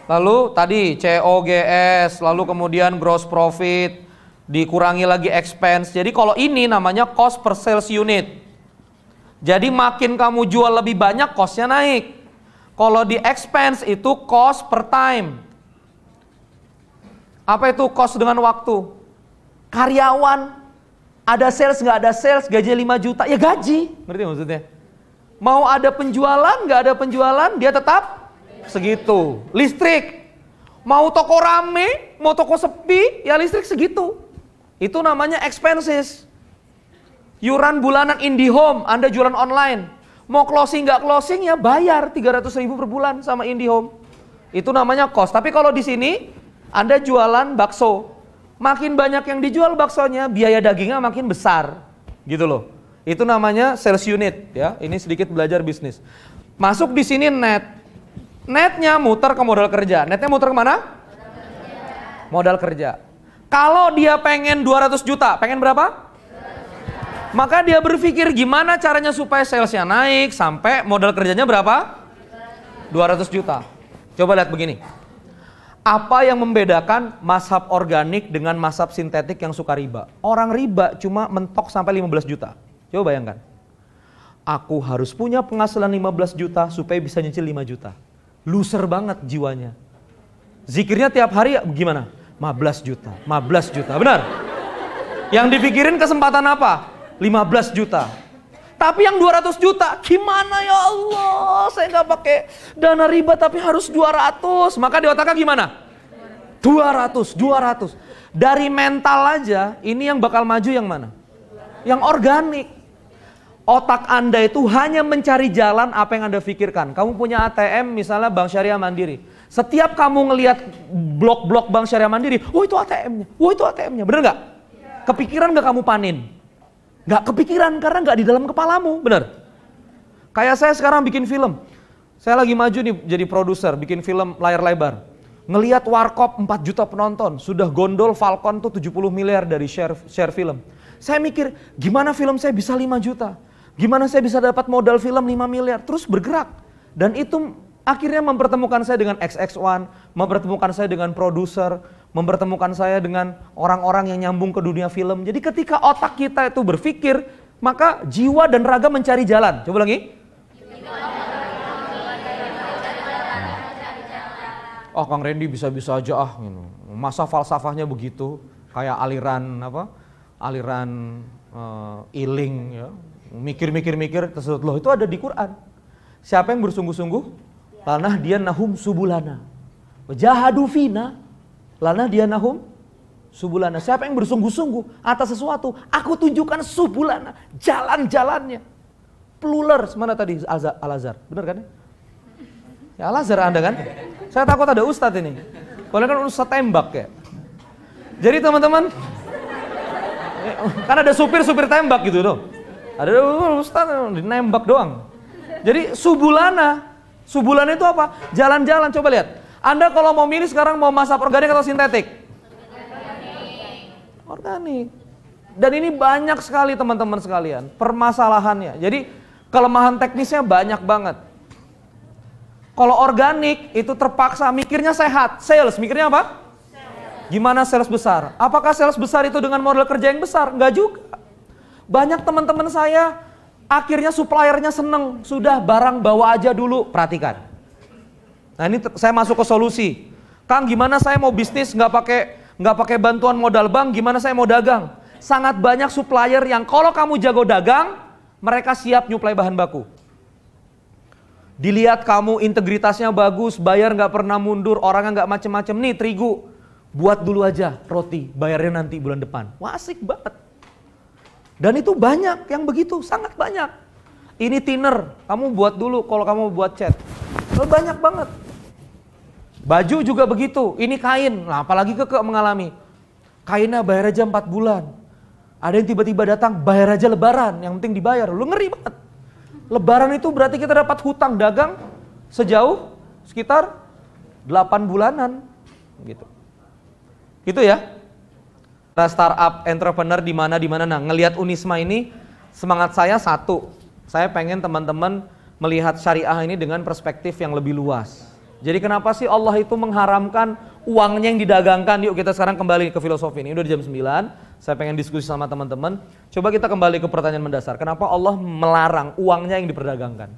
Lalu tadi COGS, lalu kemudian gross profit, dikurangi lagi expense. Jadi kalau ini namanya cost per sales unit. Jadi makin kamu jual lebih banyak, costnya naik. Kalau di expense itu cost per time. Apa itu cost dengan waktu? Karyawan, ada sales nggak ada sales, gaji 5 juta, ya gaji. Ngerti maksudnya? Mau ada penjualan, nggak ada penjualan, dia tetap segitu. Listrik, mau toko rame, mau toko sepi, ya listrik segitu. Itu namanya expenses. Yuran bulanan IndiHome, Anda jualan online, mau closing nggak closing ya bayar 300.000 per bulan sama IndiHome. Itu namanya cost. Tapi kalau di sini Anda jualan bakso, makin banyak yang dijual baksonya, biaya dagingnya makin besar, gitu loh. Itu namanya sales unit ya. Ini sedikit belajar bisnis. Masuk di sini net. Netnya muter ke modal kerja. Netnya muter kemana? Modal kerja. Kalau dia pengen 200 juta, pengen berapa? Maka dia berpikir gimana caranya supaya salesnya naik sampai modal kerjanya berapa? 200 juta. Coba lihat begini. Apa yang membedakan mazhab organik dengan mazhab sintetik yang suka riba? Orang riba cuma mentok sampai 15 juta. Coba bayangkan. Aku harus punya penghasilan 15 juta supaya bisa nyicil 5 juta. Loser banget jiwanya. Zikirnya tiap hari gimana? 15 juta, 15 juta. Benar? Yang dipikirin kesempatan apa? 15 juta. Tapi yang 200 juta, gimana ya Allah? Saya nggak pakai dana riba tapi harus 200. Maka di otaknya gimana? 200. Dari mental aja, ini yang bakal maju yang mana? Yang organik. Otak Anda itu hanya mencari jalan apa yang Anda pikirkan. Kamu punya ATM misalnya Bank Syariah Mandiri. Setiap kamu ngelihat blok-blok Bank Syariah Mandiri, oh itu ATM-nya, oh itu ATM-nya. Bener nggak? Kepikiran nggak kamu panin? Nggak kepikiran karena nggak di dalam kepalamu, bener? Kayak saya sekarang bikin film. Saya lagi maju nih jadi produser, bikin film layar lebar. Ngelihat Warkop 4 juta penonton, sudah gondol Falcon tuh 70 miliar dari share film. Saya mikir, gimana film saya bisa 5 juta? Gimana saya bisa dapat modal film 5 miliar? Terus bergerak. Dan itu akhirnya mempertemukan saya dengan XX1, mempertemukan saya dengan produser, mempertemukan saya dengan orang-orang yang nyambung ke dunia film. Jadi ketika otak kita itu berpikir, maka jiwa dan raga mencari jalan. Coba lagi. Oh Kang Randy bisa-bisa aja masa falsafahnya begitu, kayak aliran iling ya. Mikir-mikir terus loh itu ada di Quran. Siapa yang bersungguh-sungguh? Lanah dia nahum subulana. Jahadu fina. Lanah dia nahum subulana. Siapa yang bersungguh-sungguh atas sesuatu, aku tunjukkan subulana, jalan-jalannya. Pluler, mana tadi Al-Azhar? Benar kan? Ya Al-Azhar Anda kan? Saya takut ada ustadz ini. Padahal kan ustadz tembak ya. Jadi teman-teman, kan ada supir tembak gitu tuh. Ada ustadz nembak doang. Jadi subulana itu apa? Jalan-jalan, coba lihat. Anda kalau mau milih sekarang mau mazhab organik atau sintetik? Organik. Dan ini banyak sekali teman-teman sekalian permasalahannya. Jadi kelemahan teknisnya banyak banget. Kalau organik itu terpaksa mikirnya sehat. Sales mikirnya apa? Gimana sales besar? Apakah sales besar itu dengan modal kerja yang besar? Enggak juga. Banyak teman-teman saya akhirnya suppliernya seneng. Sudah barang bawa aja dulu. Perhatikan. Nah ini saya masuk ke solusi. Kang gimana saya mau bisnis nggak pakai bantuan modal bank, gimana saya mau dagang? Sangat banyak supplier yang kalau kamu jago dagang, mereka siap nyuplai bahan baku. Dilihat kamu integritasnya bagus, bayar nggak pernah mundur, orangnya nggak macem-macem. Nih terigu, buat dulu aja roti, bayarnya nanti bulan depan. Wah asik banget. Dan itu banyak yang begitu, sangat banyak. Ini thinner, kamu buat dulu kalau kamu buat cat. Banyak banget. Baju juga begitu, ini kain, nah apalagi keke mengalami. Kainnya bayar aja 4 bulan. Ada yang tiba-tiba datang, bayar aja lebaran, yang penting dibayar. Lu ngeri banget. Lebaran itu berarti kita dapat hutang dagang sejauh sekitar 8 bulanan. Gitu. Gitu ya. Nah, startup entrepreneur di mana. Nah, ngelihat Unisma ini semangat saya satu. Saya pengen teman-teman melihat syariah ini dengan perspektif yang lebih luas. Jadi kenapa sih Allah itu mengharamkan uangnya yang didagangkan? Yuk kita sekarang kembali ke filosofi ini. Udah di jam 9, saya pengen diskusi sama teman-teman. Coba kita kembali ke pertanyaan mendasar. Kenapa Allah melarang uangnya yang diperdagangkan?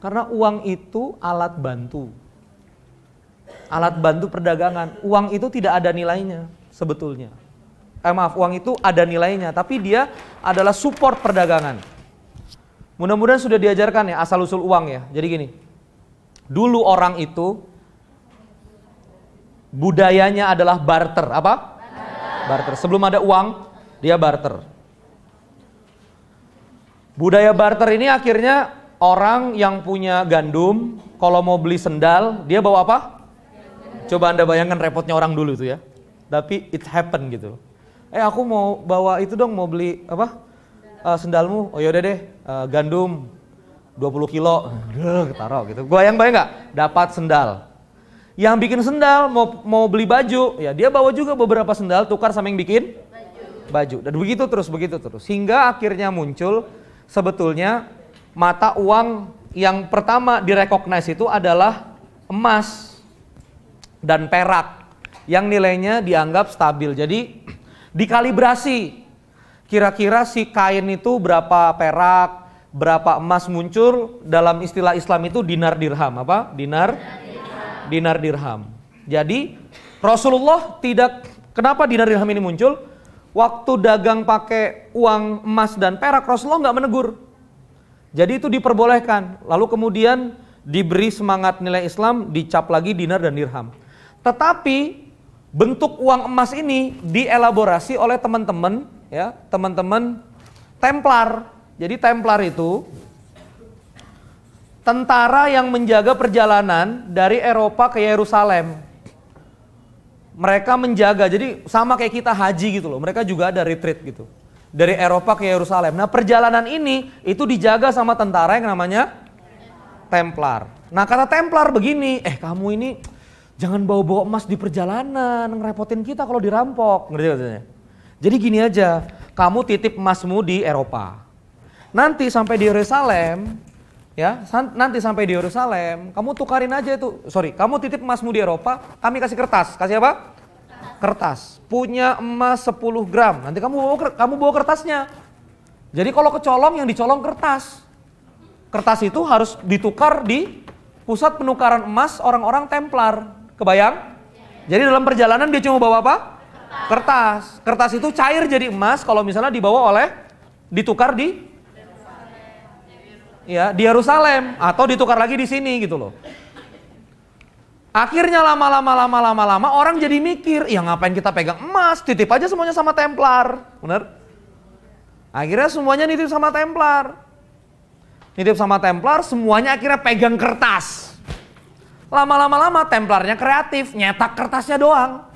Karena uang itu alat bantu. Alat bantu perdagangan. Uang itu tidak ada nilainya sebetulnya. Uang itu ada nilainya, tapi dia adalah support perdagangan. Mudah-mudahan sudah diajarkan ya asal-usul uang ya. Jadi gini. Dulu orang itu budayanya adalah barter. Apa? Barter. Sebelum ada uang, dia barter. Budaya barter ini akhirnya orang yang punya gandum, kalau mau beli sendal, dia bawa apa? Coba Anda bayangkan repotnya orang dulu tuh ya. Tapi it happen gitu. Aku mau bawa itu dong, mau beli apa? Sendalmu. Oh yaudah deh, gandum 20 kilo, taruh gitu. Bayang nggak? Dapat sendal. Yang bikin sendal mau beli baju, ya dia bawa juga beberapa sendal, tukar sama yang bikin baju. baju. Dan begitu terus. Hingga akhirnya muncul sebetulnya mata uang yang pertama direcognize itu adalah emas dan perak yang nilainya dianggap stabil. Jadi dikalibrasi kira-kira si kain itu berapa perak, berapa emas muncul. Dalam istilah Islam itu dinar dirham. Apa? Dinar dirham. Jadi Rasulullah tidak, kenapa dinar dirham ini muncul? Waktu dagang pakai uang emas dan perak, Rasulullah nggak menegur. Jadi itu diperbolehkan. Lalu kemudian diberi semangat nilai Islam, dicap lagi dinar dan dirham. Tetapi bentuk uang emas ini dielaborasi oleh teman-teman, ya, teman-teman Templar. Jadi Templar itu tentara yang menjaga perjalanan dari Eropa ke Yerusalem. Mereka menjaga, jadi sama kayak kita haji gitu loh. Mereka juga ada retreat gitu. Dari Eropa ke Yerusalem. Nah, perjalanan ini itu dijaga sama tentara yang namanya Templar. Nah, kata Templar begini, kamu ini jangan bawa-bawa emas di perjalanan, ngerepotin kita kalau dirampok. Ngerti katanya? Jadi gini aja, kamu titip emasmu di Eropa. Nanti sampai di Yerusalem, ya, nanti sampai di Yerusalem, kamu tukarin aja itu. Kamu titip emasmu di Eropa, kami kasih kertas. Kasih apa? Kertas. Punya emas 10 gram. Nanti kamu bawa kertasnya. Jadi kalau kecolong, yang dicolong kertas. Kertas itu harus ditukar di pusat penukaran emas orang-orang Templar. Kebayang? Jadi dalam perjalanan dia cuma bawa apa? Kertas. Kertas itu cair jadi emas kalau misalnya ditukar di Yerusalem atau ditukar lagi di sini gitu loh. Akhirnya lama-lama orang jadi mikir, ya ngapain kita pegang emas, titip aja semuanya sama Templar. Bener? Akhirnya semuanya nitip sama Templar. Nitip sama Templar, semuanya akhirnya pegang kertas. Lama-lama Templarnya kreatif, nyetak kertasnya doang.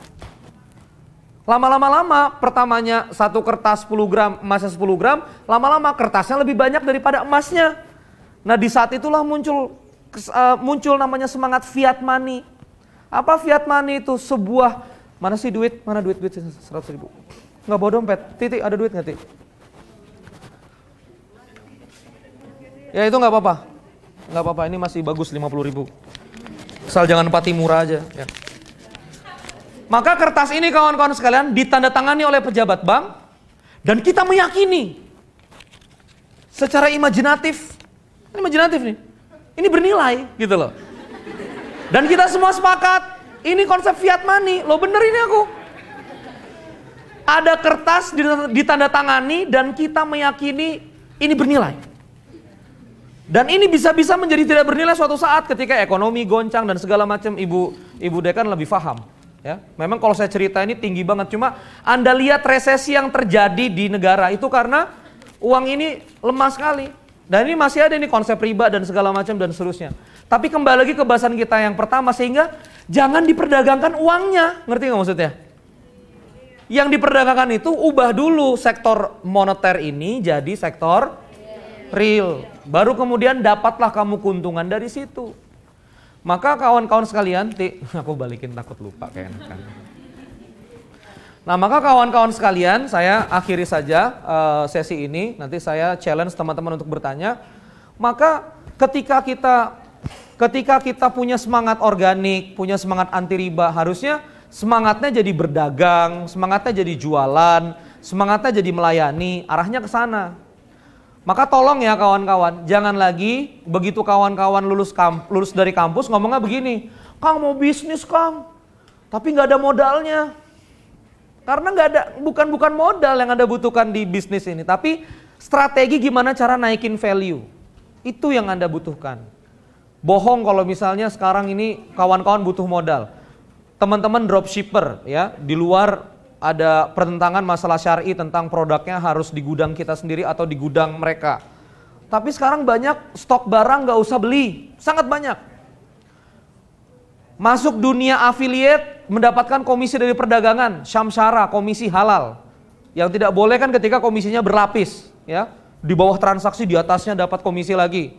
Lama-lama pertamanya satu kertas 10 gram, emasnya 10 gram, lama-lama kertasnya lebih banyak daripada emasnya. Nah, di saat itulah muncul namanya semangat fiat money. Apa fiat money itu? Sebuah, mana sih duit? Mana duit 100 ribu? Nggak bawa dompet. Titik, ada duit nggak, Tik? Ya itu nggak apa-apa. Nggak apa-apa, ini masih bagus 50 ribu. Asal jangan pati murah aja. Ya. Maka kertas ini kawan-kawan sekalian ditandatangani oleh pejabat bank. Dan kita meyakini secara imajinatif. Ini imajinatif nih. Ini bernilai gitu loh. Dan kita semua sepakat, ini konsep fiat money. Loh bener ini aku. Ada kertas ditandatangani dan kita meyakini ini bernilai. Dan ini bisa-bisa menjadi tidak bernilai suatu saat ketika ekonomi goncang dan segala macam. Ibu Dekan lebih paham. Ya, memang kalau saya cerita ini tinggi banget. Cuma Anda lihat resesi yang terjadi di negara itu karena uang ini lemah sekali. Dan ini masih ada nih konsep riba dan segala macam dan seterusnya. Tapi kembali lagi ke bahasan kita yang pertama, sehingga jangan diperdagangkan uangnya. Ngerti nggak maksudnya? Yang diperdagangkan itu ubah dulu sektor moneter ini jadi sektor real. Baru kemudian dapatlah kamu keuntungan dari situ. Maka kawan-kawan sekalian, aku balikin takut lupa keenakan. Nah, maka kawan-kawan sekalian, saya akhiri saja sesi ini. Nanti saya challenge teman-teman untuk bertanya. Maka ketika kita punya semangat organik, punya semangat anti riba, harusnya semangatnya jadi berdagang, semangatnya jadi jualan, semangatnya jadi melayani, arahnya ke sana. Maka tolong ya kawan-kawan, jangan lagi begitu kawan-kawan lulus dari kampus ngomongnya begini, Kang mau bisnis Kang, tapi nggak ada modalnya. Karena bukan modal yang Anda butuhkan di bisnis ini, tapi strategi gimana cara naikin value. Itu yang Anda butuhkan. Bohong kalau misalnya sekarang ini kawan-kawan butuh modal. Teman-teman dropshipper ya, di luar ada pertentangan masalah syar'i tentang produknya harus di gudang kita sendiri atau di gudang mereka. Tapi sekarang banyak stok barang nggak usah beli, sangat banyak. Masuk dunia affiliate, mendapatkan komisi dari perdagangan, syamsyara, komisi halal. Yang tidak boleh kan ketika komisinya berlapis, ya. Di bawah transaksi, di atasnya dapat komisi lagi.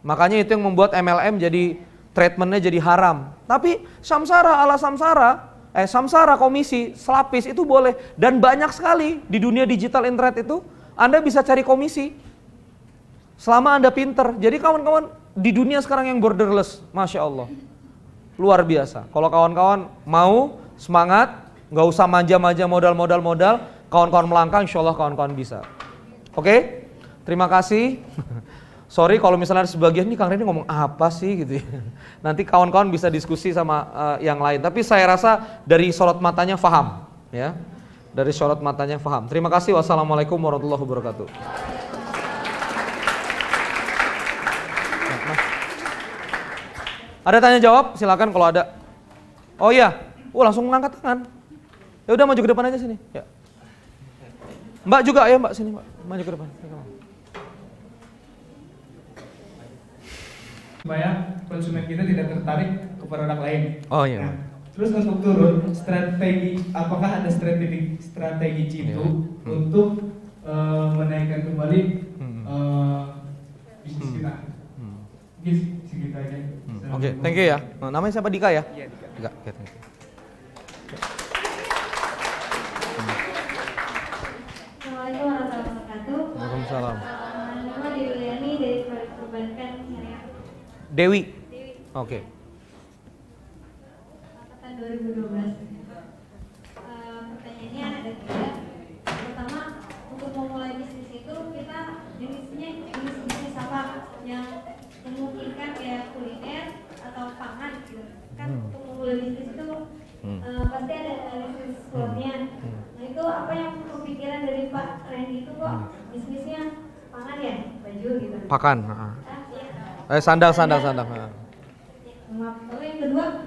Makanya itu yang membuat MLM jadi treatmentnya jadi haram. Tapi samsara ala samsara, samsara, komisi, selapis itu boleh. Dan banyak sekali di dunia digital internet itu Anda bisa cari komisi selama Anda pinter. Jadi kawan-kawan di dunia sekarang yang borderless, Masya Allah, luar biasa. Kalau kawan-kawan mau semangat, nggak usah manja-manja modal, kawan-kawan melangkah, insya Allah kawan-kawan bisa. Oke? Terima kasih. Sorry kalau misalnya ada sebagian nih Kang Reni ngomong apa sih gitu ya. Nanti kawan-kawan bisa diskusi sama yang lain. Tapi saya rasa dari sorot matanya faham, ya. Dari sorot matanya faham. Terima kasih. Wassalamualaikum warahmatullahi wabarakatuh. Ada tanya jawab? Silakan kalau ada. Oh iya, langsung mengangkat tangan. Ya udah maju ke depan aja sini. Ya. Mbak juga ya Mbak sini Mbak, maju ke depan. Supaya konsumen kita tidak tertarik ke produk lain. Oh iya. Nah, terus untuk turun strategi, apakah ada strategi Citu untuk menaikkan kembali bisnis kita? Mungkin segitu aja. Oke, thank you ya. Namanya siapa, Dika ya? Iya, Dika. Dika, oke, thank you. Assalamualaikum warahmatullahi wabarakatuh. Waalaikumsalam. Nama Dewi dari Perbankan Syariah. Dewi. Oke. Angkatan 2012. Pertanyaannya ada 3. Pertama, untuk memulai bisnis itu kita jenis bisnis apa yang memungkinkan kayak kuliner atau pangan gitu. Kan untuk memulai bisnis itu pasti ada analisis SWOT-nya. Nah itu apa yang kepikiran dari Pak Randy itu kok bisnisnya pangan ya, baju gitu. Pakan. Ya. Sandal. Lalu yang kedua,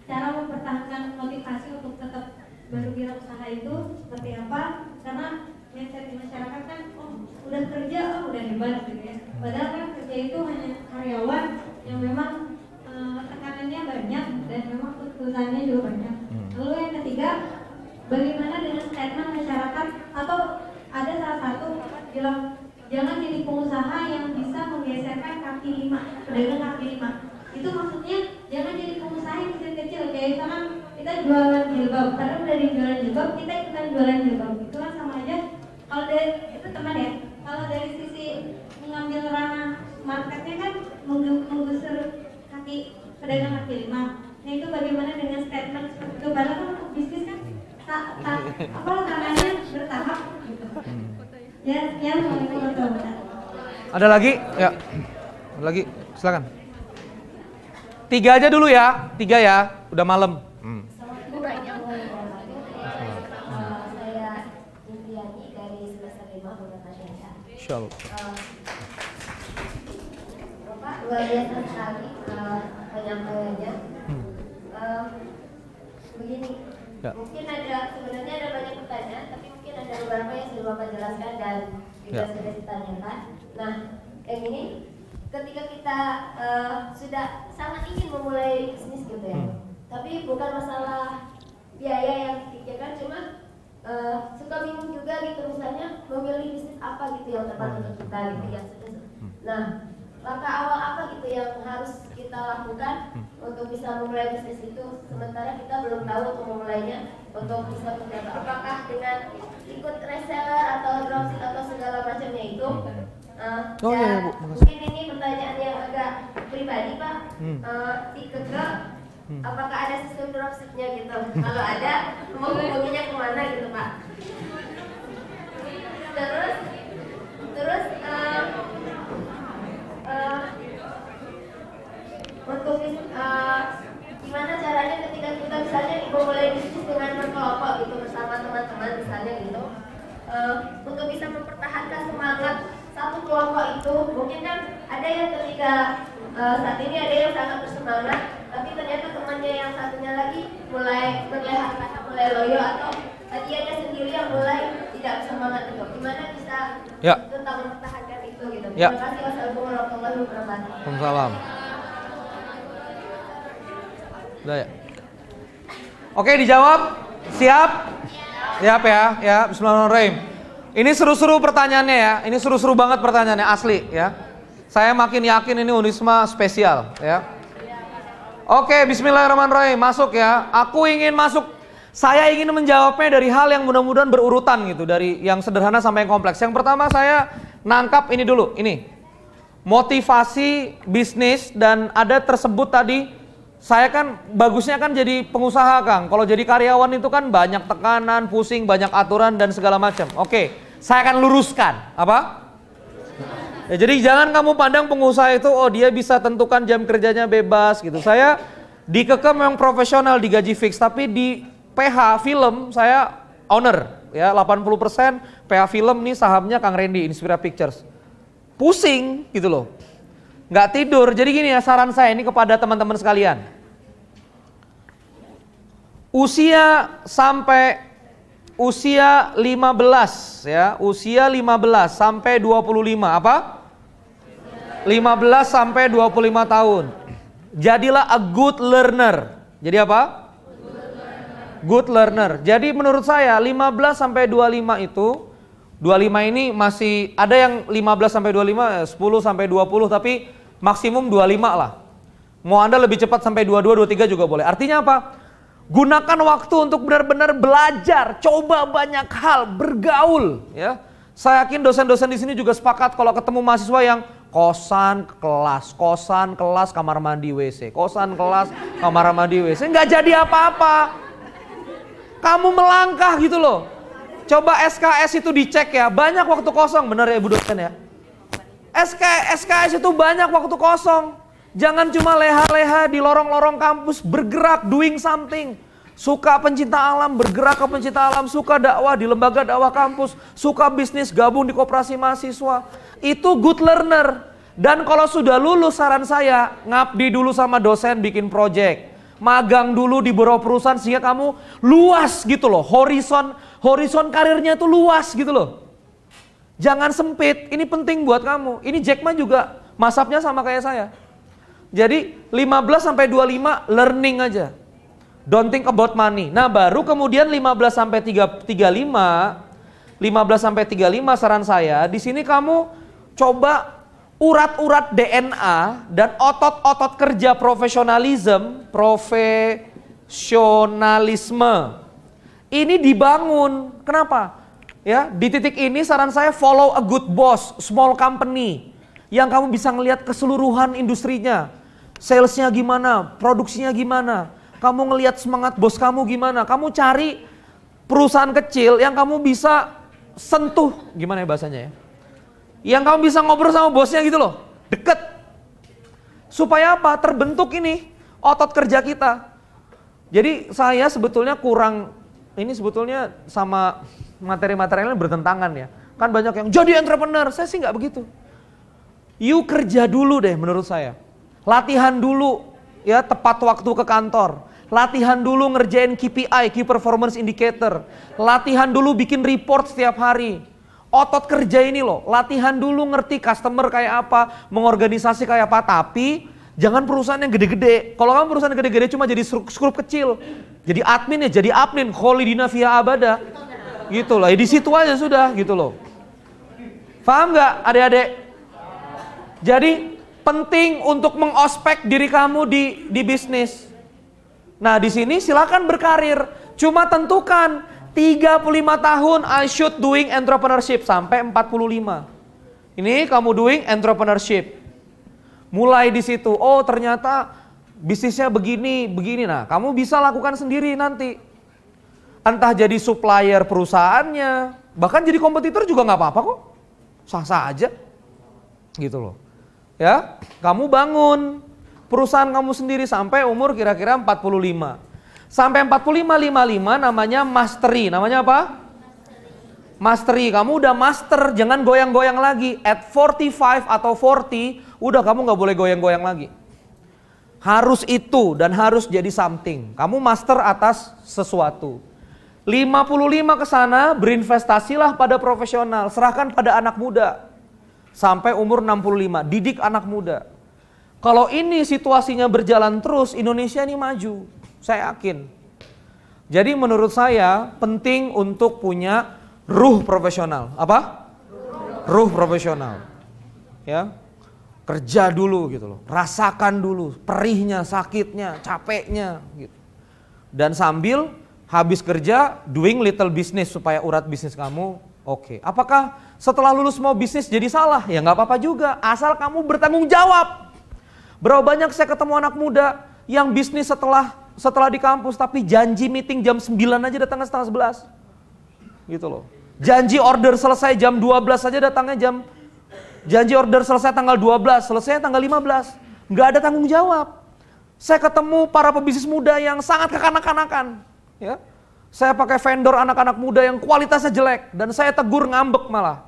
cara mempertahankan motivasi untuk tetap berwirausaha itu seperti apa? Karena mindset di masyarakat kan, udah kerja, udah hebat gitu ya. Padahal kan kerja itu hanya karyawan yang memang tekanannya banyak dan memang tuntutannya juga banyak. Lalu yang ketiga, bagaimana dengan statement masyarakat atau ada salah satu bilang jangan jadi pengusaha yang bisa menggeserkan kaki 5, pedagang kaki 5. Itu maksudnya jangan jadi pengusaha yang kecil-kecil kayak misalkan kita jualan jilbab, karena dari jualan jilbab kita ikutan jualan jilbab. Itu kan sama aja. Kalau dari itu teman ya, kalau dari sisi mengambil ranah marketnya kan menggusur kaki pedagang kaki 5. Nah itu bagaimana dengan statement seperti itu? Karena kan untuk bisnis kan tanahnya bertahap gitu. Ya, Assalamualaikum warahmatullahi wabarakatuh. Ada lagi? Ya. Ada lagi? Silakan. 3 aja dulu ya. 3 ya. Udah malam. Assalamualaikum warahmatullahi wabarakatuh. Saya Intiani dari semester 5 Fakultas Syariah. Insyaallah. Bapak luar biasa sekali penyampaiannya. Begini, Ya. mungkin sebenarnya ada banyak pertanyaan, tapi mungkin ada beberapa yang sudah Bapak jelaskan dan juga sudah ditanyakan. Nah, yang ini ketika kita sudah sangat ingin memulai bisnis gitu ya, tapi bukan masalah biaya yang dipikirkan, cuma suka bingung juga gitu, misalnya memilih bisnis apa gitu yang tepat untuk kita gitu ya. Nah, langkah awal apa gitu yang harus kita lakukan untuk bisa memulai bisnis itu, sementara kita belum tahu untuk memulainya, untuk bisa menjaga apakah dengan ikut reseller atau dropship atau segala macamnya itu. Ya, Bu, mungkin ini pertanyaan yang agak pribadi Pak. Apakah ada sistem dropshipnya gitu? Kalau ada, mau hubunginya kemana gitu Pak? Terus untuk gimana caranya ketika kita misalnya memulai bisnis dengan berkelompok gitu bersama teman-teman misalnya gitu, untuk bisa mempertahankan semangat satu kelompok itu. Mungkin kan ada yang ketika saat ini ada yang sangat bersemangat, tapi ternyata temannya yang satunya lagi mulai melelahkan, mulai loyo, atau dianya sendiri yang mulai tidak bersemangat itu. Gimana bisa tetap mempertahankan itu gitu? Ya. Terima kasih. Wassalamualaikum warahmatullahi wabarakatuh. Waalaikumsalam. Udah ya? Oke, dijawab? Siap? Siap ya? Ya, bismillahirrahmanirrahim. Ini seru-seru pertanyaannya ya. Ini seru-seru banget pertanyaannya, asli ya. Saya makin yakin ini Unisma spesial ya. Oke, bismillahirrahmanirrahim. Masuk ya. Aku ingin masuk. Saya ingin menjawabnya dari hal yang mudah-mudahan berurutan gitu. Dari yang sederhana sampai yang kompleks. Yang pertama saya nangkap ini dulu. Ini. Motivasi bisnis dan ada tersebut tadi. Saya kan bagusnya kan jadi pengusaha, Kang. Kalau jadi karyawan itu kan banyak tekanan, pusing, banyak aturan dan segala macam. Oke, saya akan luruskan. Apa? Ya, jadi jangan kamu pandang pengusaha itu, oh dia bisa tentukan jam kerjanya bebas gitu. Saya di Kekem memang profesional, digaji fix, tapi di PH Film saya owner ya, 80% PH Film nih sahamnya Kang Randy, Inspira Pictures. Pusing gitu loh, nggak tidur. Jadi gini ya, saran saya ini kepada teman-teman sekalian. Usia 15 ya, usia 15 sampai 25 apa? 15 sampai 25 tahun. Jadilah a good learner. Jadi apa? Good learner. Jadi menurut saya 15 sampai 25 itu, 25 ini masih ada yang 15 sampai 25, 10 sampai 20, tapi maksimum 25 lah. Mau Anda lebih cepat sampai 22, 23 juga boleh. Artinya apa? Gunakan waktu untuk benar-benar belajar, coba banyak hal, bergaul ya. Saya yakin dosen-dosen di sini juga sepakat kalau ketemu mahasiswa yang kosan kelas, kamar mandi WC, kosan kelas, kamar mandi WC, nggak jadi apa-apa. Kamu melangkah gitu loh. Coba SKS itu dicek ya, banyak waktu kosong, bener ya Ibu dosen ya. SKS itu banyak waktu kosong. Jangan cuma leha-leha di lorong-lorong kampus, bergerak, doing something. Suka pencinta alam, bergerak ke pencinta alam, suka dakwah di lembaga dakwah kampus, suka bisnis, gabung di koperasi mahasiswa. Itu good learner. Dan kalau sudah lulus, saran saya, ngabdi dulu sama dosen bikin project. Magang dulu di beberapa perusahaan sehingga kamu luas gitu loh. Horizon karirnya itu luas gitu loh. Jangan sempit, ini penting buat kamu. Ini Jack Ma juga masapnya sama kayak saya. Jadi 15 sampai 25 learning aja. Don't think about money. Nah, baru kemudian 15 sampai 35 saran saya, di sini kamu coba urat-urat DNA dan otot-otot kerja profesionalisme. Ini dibangun. Kenapa? Ya, di titik ini saran saya follow a good boss, small company. Yang kamu bisa ngelihat keseluruhan industrinya. Salesnya gimana, produksinya gimana, kamu ngelihat semangat bos kamu gimana, kamu cari perusahaan kecil yang kamu bisa sentuh, gimana ya bahasanya ya, yang kamu bisa ngobrol sama bosnya gitu loh, deket. Supaya apa? Terbentuk ini otot kerja kita. Jadi saya sebetulnya kurang, ini sebetulnya sama materi-materialnya bertentangan ya. Kan banyak yang jadi entrepreneur, saya sih nggak begitu. You kerja dulu deh menurut saya. Latihan dulu ya, tepat waktu ke kantor. Latihan dulu ngerjain KPI, Key Performance Indicator. Latihan dulu bikin report setiap hari. Otot kerja ini loh, latihan dulu ngerti customer kayak apa, mengorganisasi kayak apa. Tapi jangan perusahaan yang gede-gede. Kalau kamu perusahaan gede-gede cuma jadi skrup kecil. Jadi admin ya, jadi admin. Kholidina fiha abada. Gitu loh, ya di situ aja sudah gitu loh. Paham nggak adik-adik? Jadi penting untuk mengospek diri kamu di bisnis. Nah di sini silakan berkarir. Cuma tentukan 35 tahun I should doing entrepreneurship sampai 45. Ini kamu doing entrepreneurship. Mulai di situ. Oh ternyata bisnisnya begini. Nah kamu bisa lakukan sendiri nanti. Entah jadi supplier perusahaannya, bahkan jadi kompetitor juga nggak apa-apa kok. Sah-sah aja. Gitu loh. Ya, kamu bangun perusahaan kamu sendiri sampai umur kira-kira 45. Sampai 45-55 namanya mastery. Namanya apa? Mastery. Kamu udah master, jangan goyang-goyang lagi. At 45 atau 40, udah kamu nggak boleh goyang-goyang lagi. Harus itu dan harus jadi something. Kamu master atas sesuatu. 55 ke sana, berinvestasilah pada profesional. Serahkan pada anak muda. Sampai umur 65, didik anak muda. Kalau ini situasinya berjalan terus, Indonesia ini maju, saya yakin. Jadi menurut saya penting untuk punya ruh profesional. Apa? Ruh profesional. Ya. Kerja dulu gitu loh, rasakan dulu perihnya, sakitnya, capeknya gitu. Dan sambil habis kerja doing little business supaya urat bisnis kamu oke. Apakah setelah lulus mau bisnis jadi salah? Ya nggak apa-apa juga, asal kamu bertanggung jawab. Berapa banyak saya ketemu anak muda yang bisnis setelah di kampus tapi janji meeting jam 9 aja datangnya setengah 11. Gitu loh. Janji order selesai jam 12 aja datangnya janji order selesai tanggal 12, selesai tanggal 15. Nggak ada tanggung jawab. Saya ketemu para pebisnis muda yang sangat kekanak-kanakan. Ya. Saya pakai vendor anak-anak muda yang kualitasnya jelek. Dan saya tegur ngambek malah.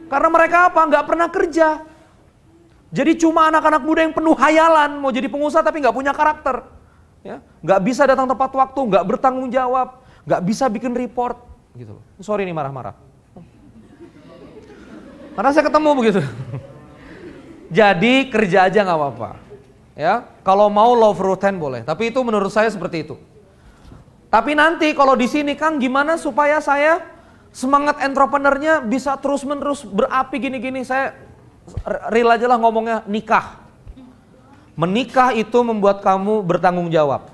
Karena mereka apa? Nggak pernah kerja. Jadi cuma anak-anak muda yang penuh hayalan. Mau jadi pengusaha tapi nggak punya karakter. Ya. Nggak bisa datang tepat waktu, nggak bertanggung jawab. Nggak bisa bikin report. Gitu loh. Sorry nih marah-marah. Karena saya ketemu begitu. Jadi kerja aja nggak apa-apa. Ya, kalau mau low fruiten boleh. Tapi itu menurut saya seperti itu. Tapi nanti kalau di sini Kang, gimana supaya saya semangat entrepreneurnya bisa terus-menerus berapi gini-gini? Saya real aja lah ngomongnya nikah. Menikah itu membuat kamu bertanggung jawab.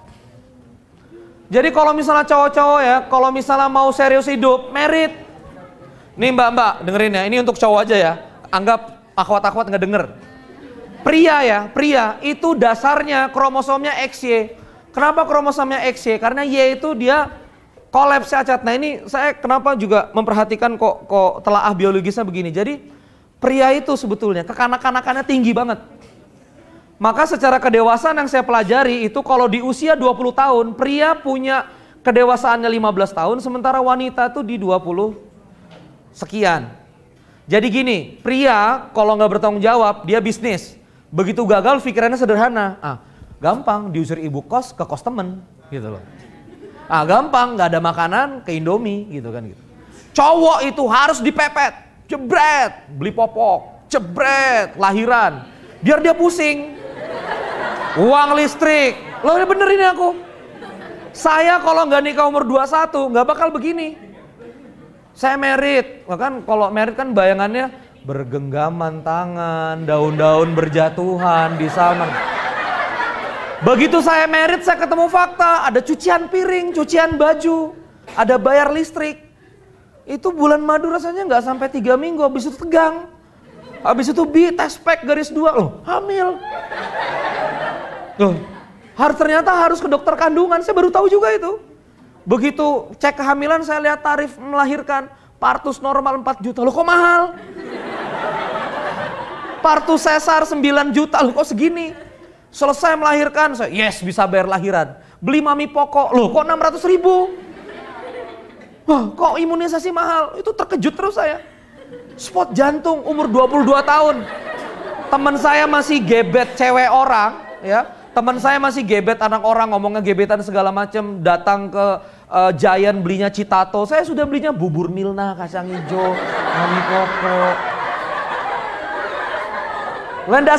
Jadi kalau misalnya cowok-cowok ya, kalau misalnya mau serius hidup, married. Nih mbak-mbak dengerin ya, ini untuk cowok aja ya. Anggap akhwat-akhwat nggak denger. Pria itu dasarnya kromosomnya XY. Kenapa kromosomnya XY? Karena Y itu dia kolaps cacat. Nah ini saya kenapa juga memperhatikan kok telaah biologisnya begini. Jadi pria itu sebetulnya kekanak-kanakannya tinggi banget. Maka secara kedewasaan yang saya pelajari itu kalau di usia 20 tahun, pria punya kedewasaannya 15 tahun, sementara wanita itu di 20 sekian. Jadi gini, pria kalau nggak bertanggung jawab, dia bisnis. Begitu gagal pikirannya sederhana. Gampang diusir ibu kos ke kos temen gitu loh. Gampang nggak ada makanan ke Indomie gitu kan gitu. Cowok itu harus dipepet, jebret, beli popok, jebret, lahiran. Biar dia pusing. Uang listrik. Loh bener ini aku. Saya kalau nggak nikah umur 21 nggak bakal begini. Saya merit, kan kalau merit kan bayangannya bergenggaman tangan, daun-daun berjatuhan di sana. Begitu saya merit, saya ketemu fakta, ada cucian piring, cucian baju, ada bayar listrik. Itu bulan madu rasanya nggak sampai 3 minggu, habis itu tegang. Habis itu tes pack garis 2, loh hamil. Loh, ternyata harus ke dokter kandungan, saya baru tahu juga itu. Begitu cek kehamilan saya lihat tarif melahirkan, partus normal 4 juta, loh kok mahal? Partus sesar 9 juta, loh kok segini? Selesai melahirkan, saya yes bisa bayar lahiran. Beli mami pokok, loh kok 600.000? Wah kok imunisasi mahal? Itu terkejut terus saya. Spot jantung umur 22 tahun. Teman saya masih gebet cewek orang, ya. Teman saya masih gebet anak orang, ngomongnya gebetan segala macam, datang ke Giant belinya Citato. Saya sudah belinya bubur Milna, kacang hijau, mami koko. Lo nggak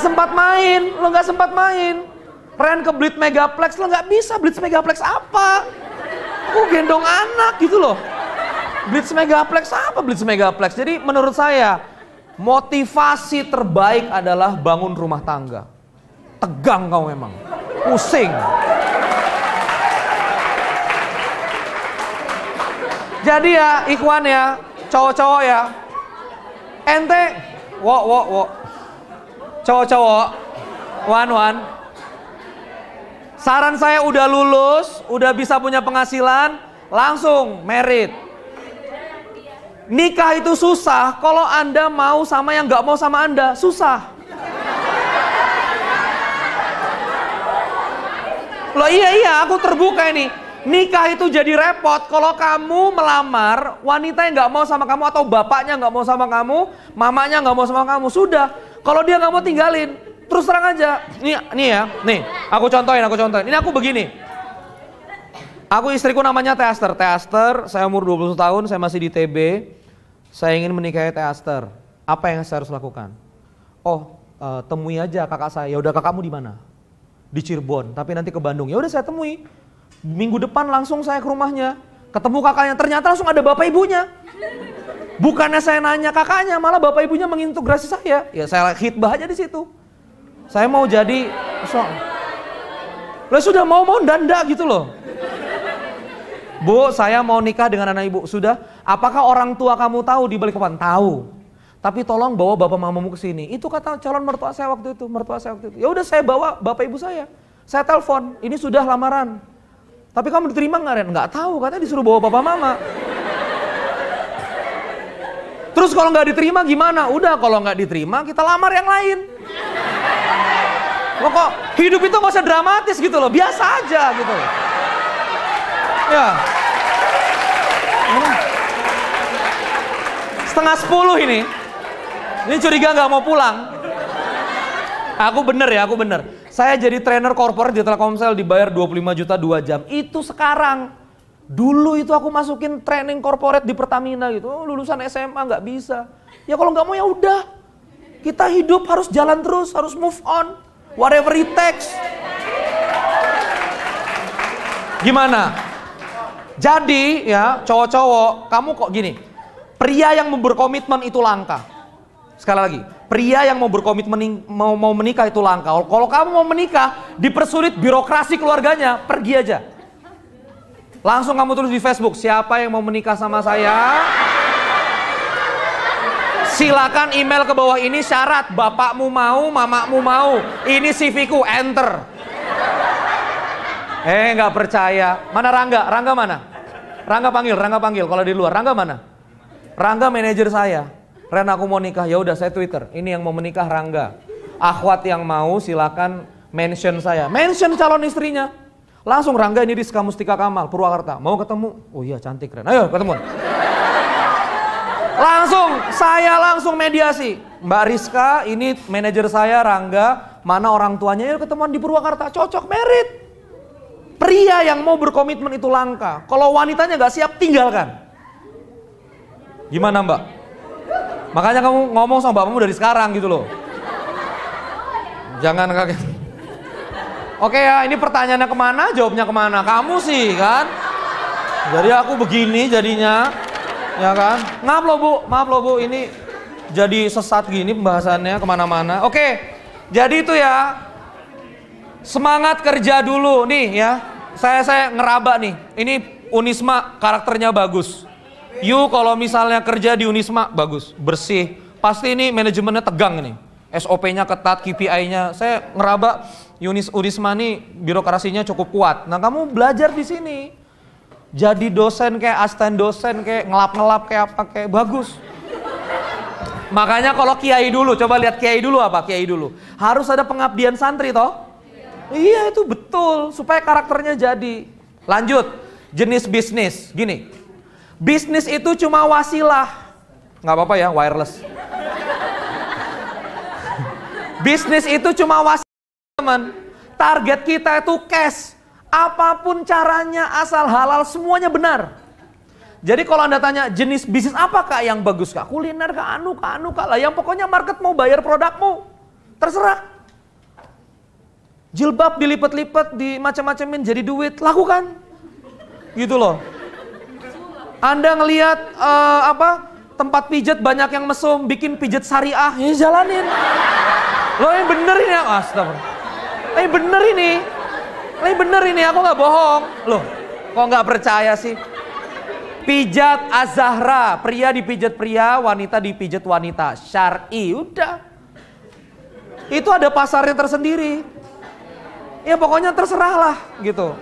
sempat main. Ren ke Blitz Megaplex, lo nggak bisa. Blitz Megaplex apa? Aku gendong anak gitu loh. Blitz Megaplex apa? Blitz Megaplex. Jadi menurut saya motivasi terbaik adalah bangun rumah tangga. Tegang kau memang, pusing. Jadi ya ikhwan ya, cowok-cowok ya, ente, cowok-cowok, wan. Saran saya udah lulus, udah bisa punya penghasilan, langsung merit. Nikah itu susah kalau Anda mau sama yang nggak mau sama Anda, susah. Loh iya aku terbuka ini. Nikah itu jadi repot kalau kamu melamar wanita yang nggak mau sama kamu atau bapaknya nggak mau sama kamu, mamanya nggak mau sama kamu. Sudah, kalau dia nggak mau tinggalin, terus terang aja. Nih, aku contohin. Ini aku begini. Aku istriku namanya Teaster. Saya umur 20 tahun, saya masih di TB. Saya ingin menikahi Teaster. Apa yang saya harus lakukan? Temui aja kakak saya. Ya udah kakakmu di mana? Di Cirebon, tapi nanti ke Bandung. Ya udah saya temui. Minggu depan langsung saya ke rumahnya. Ketemu kakaknya, ternyata langsung ada bapak ibunya. Bukannya saya nanya kakaknya, malah bapak ibunya mengintegrasi saya. Ya saya khitbah aja di situ. Saya mau jadi Lah sudah mau danda gitu loh. Bu, saya mau nikah dengan anak ibu. Sudah, apakah orang tua kamu tahu di balik papan? Tahu. Tapi tolong bawa bapak mamamu ke sini. Itu kata calon mertua saya waktu itu, Ya udah saya bawa bapak ibu saya. Saya telepon, ini sudah lamaran. Tapi kamu diterima nggak, Ren? Nggak tahu, katanya disuruh bawa bapak mama. Terus kalau nggak diterima gimana? Udah, kalau nggak diterima kita lamar yang lain. Loh, kok hidup itu nggak usah dramatis gitu loh, biasa aja gitu loh. Ya. 9:30 ini. Ini curiga nggak mau pulang. Aku bener. Saya jadi trainer corporate di Telkomsel dibayar 25 juta 2 jam. Itu sekarang. Dulu itu aku masukin training corporate di Pertamina gitu. Lulusan SMA nggak bisa. Ya kalau nggak mau ya udah. Kita hidup harus jalan terus, harus move on. Whatever it takes. Gimana? Jadi ya cowok-cowok, kamu kok gini. Pria yang berkomitmen itu langka. Sekali lagi, pria yang mau berkomitmen mau menikah itu langka. Kalau kamu mau menikah, dipersulit birokrasi keluarganya, pergi aja. Langsung kamu tulis di Facebook, siapa yang mau menikah sama saya? Silakan email ke bawah ini syarat, bapakmu mau, mamamu mau. Ini CV-ku, enter. Nggak percaya. Mana Rangga? Rangga mana? Rangga panggil. Kalau di luar, Rangga mana? Rangga manajer saya. Ren, aku mau nikah. Ya udah, saya Twitter. Ini yang mau menikah Rangga. Akhwat yang mau silakan mention saya. Mention calon istrinya. Langsung Rangga ini Rizka Mustika Kamal, Purwakarta. Mau ketemu? Oh iya, cantik Ren. Ayo ketemu. Saya langsung mediasi. Mbak Rizka, ini manajer saya Rangga. Mana orang tuanya? Yuk ketemuan di Purwakarta. Cocok, merit. Pria yang mau berkomitmen itu langka. Kalau wanitanya nggak siap, tinggalkan. Gimana Mbak? Makanya kamu ngomong sama bapakmu dari sekarang gitu loh. Jangan kaget. Oke ya, ini pertanyaannya kemana, jawabnya kemana? Kamu sih kan? Jadi aku begini jadinya, ya kan? Maaf loh bu, ini jadi sesat gini pembahasannya kemana-mana. Oke, jadi itu ya. Semangat kerja dulu nih ya. Saya ngeraba nih. Ini Unisma karakternya bagus. Kalau misalnya kerja di Unisma bagus, bersih. Pasti ini manajemennya tegang nih. SOP-nya ketat, KPI-nya. Saya ngeraba Unisma nih birokrasinya cukup kuat. Nah, kamu belajar di sini. Jadi dosen kayak asisten dosen kayak ngelap-ngelap kayak apa kayak bagus. Makanya kalau kiai dulu, coba lihat kiai dulu apa? Kiai dulu. Harus ada pengabdian santri toh? Iya itu betul, supaya karakternya jadi. Lanjut, jenis bisnis. Gini, bisnis itu cuma wasilah. Nggak apa-apa ya, wireless. Bisnis itu cuma wasilah, teman. Target kita itu cash. Apapun caranya, asal halal, semuanya benar. Jadi kalau Anda tanya jenis bisnis apa kak yang bagus kak? Kuliner kak, anu kak lah. Yang pokoknya market mau bayar produkmu. Terserah. Jilbab dilipat-lipat, dimacam-macamin jadi duit, lakukan. Gitu loh. Anda ngelihat tempat pijat banyak yang mesum, bikin pijat syariah, ya jalanin. Loh ini bener ini, astagfirullah. Ini bener ini, aku nggak bohong. Loh, kok nggak percaya sih? Pijat Az-Zahra, pria dipijat pria, wanita dipijat wanita, syar'i, udah. Itu ada pasarnya tersendiri. Ya pokoknya terserah lah gitu.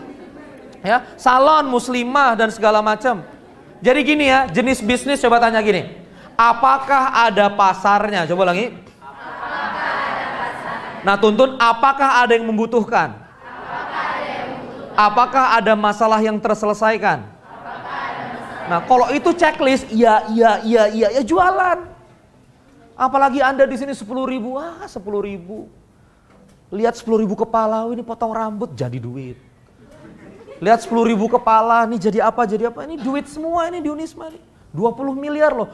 Ya, salon, muslimah dan segala macam. Jadi gini ya, jenis bisnis coba tanya gini. Apakah ada pasarnya? Coba lagi. Nah, tuntun apakah ada yang membutuhkan? Apakah ada masalah yang terselesaikan? Nah, kalau itu checklist, iya, jualan. Apalagi Anda di sini 10.000, 10.000. Lihat 10.000 kepala, ini potong rambut jadi duit. Lihat 10.000 kepala, ini jadi apa? Ini duit semua ini di Unisma nih. 20 miliar loh.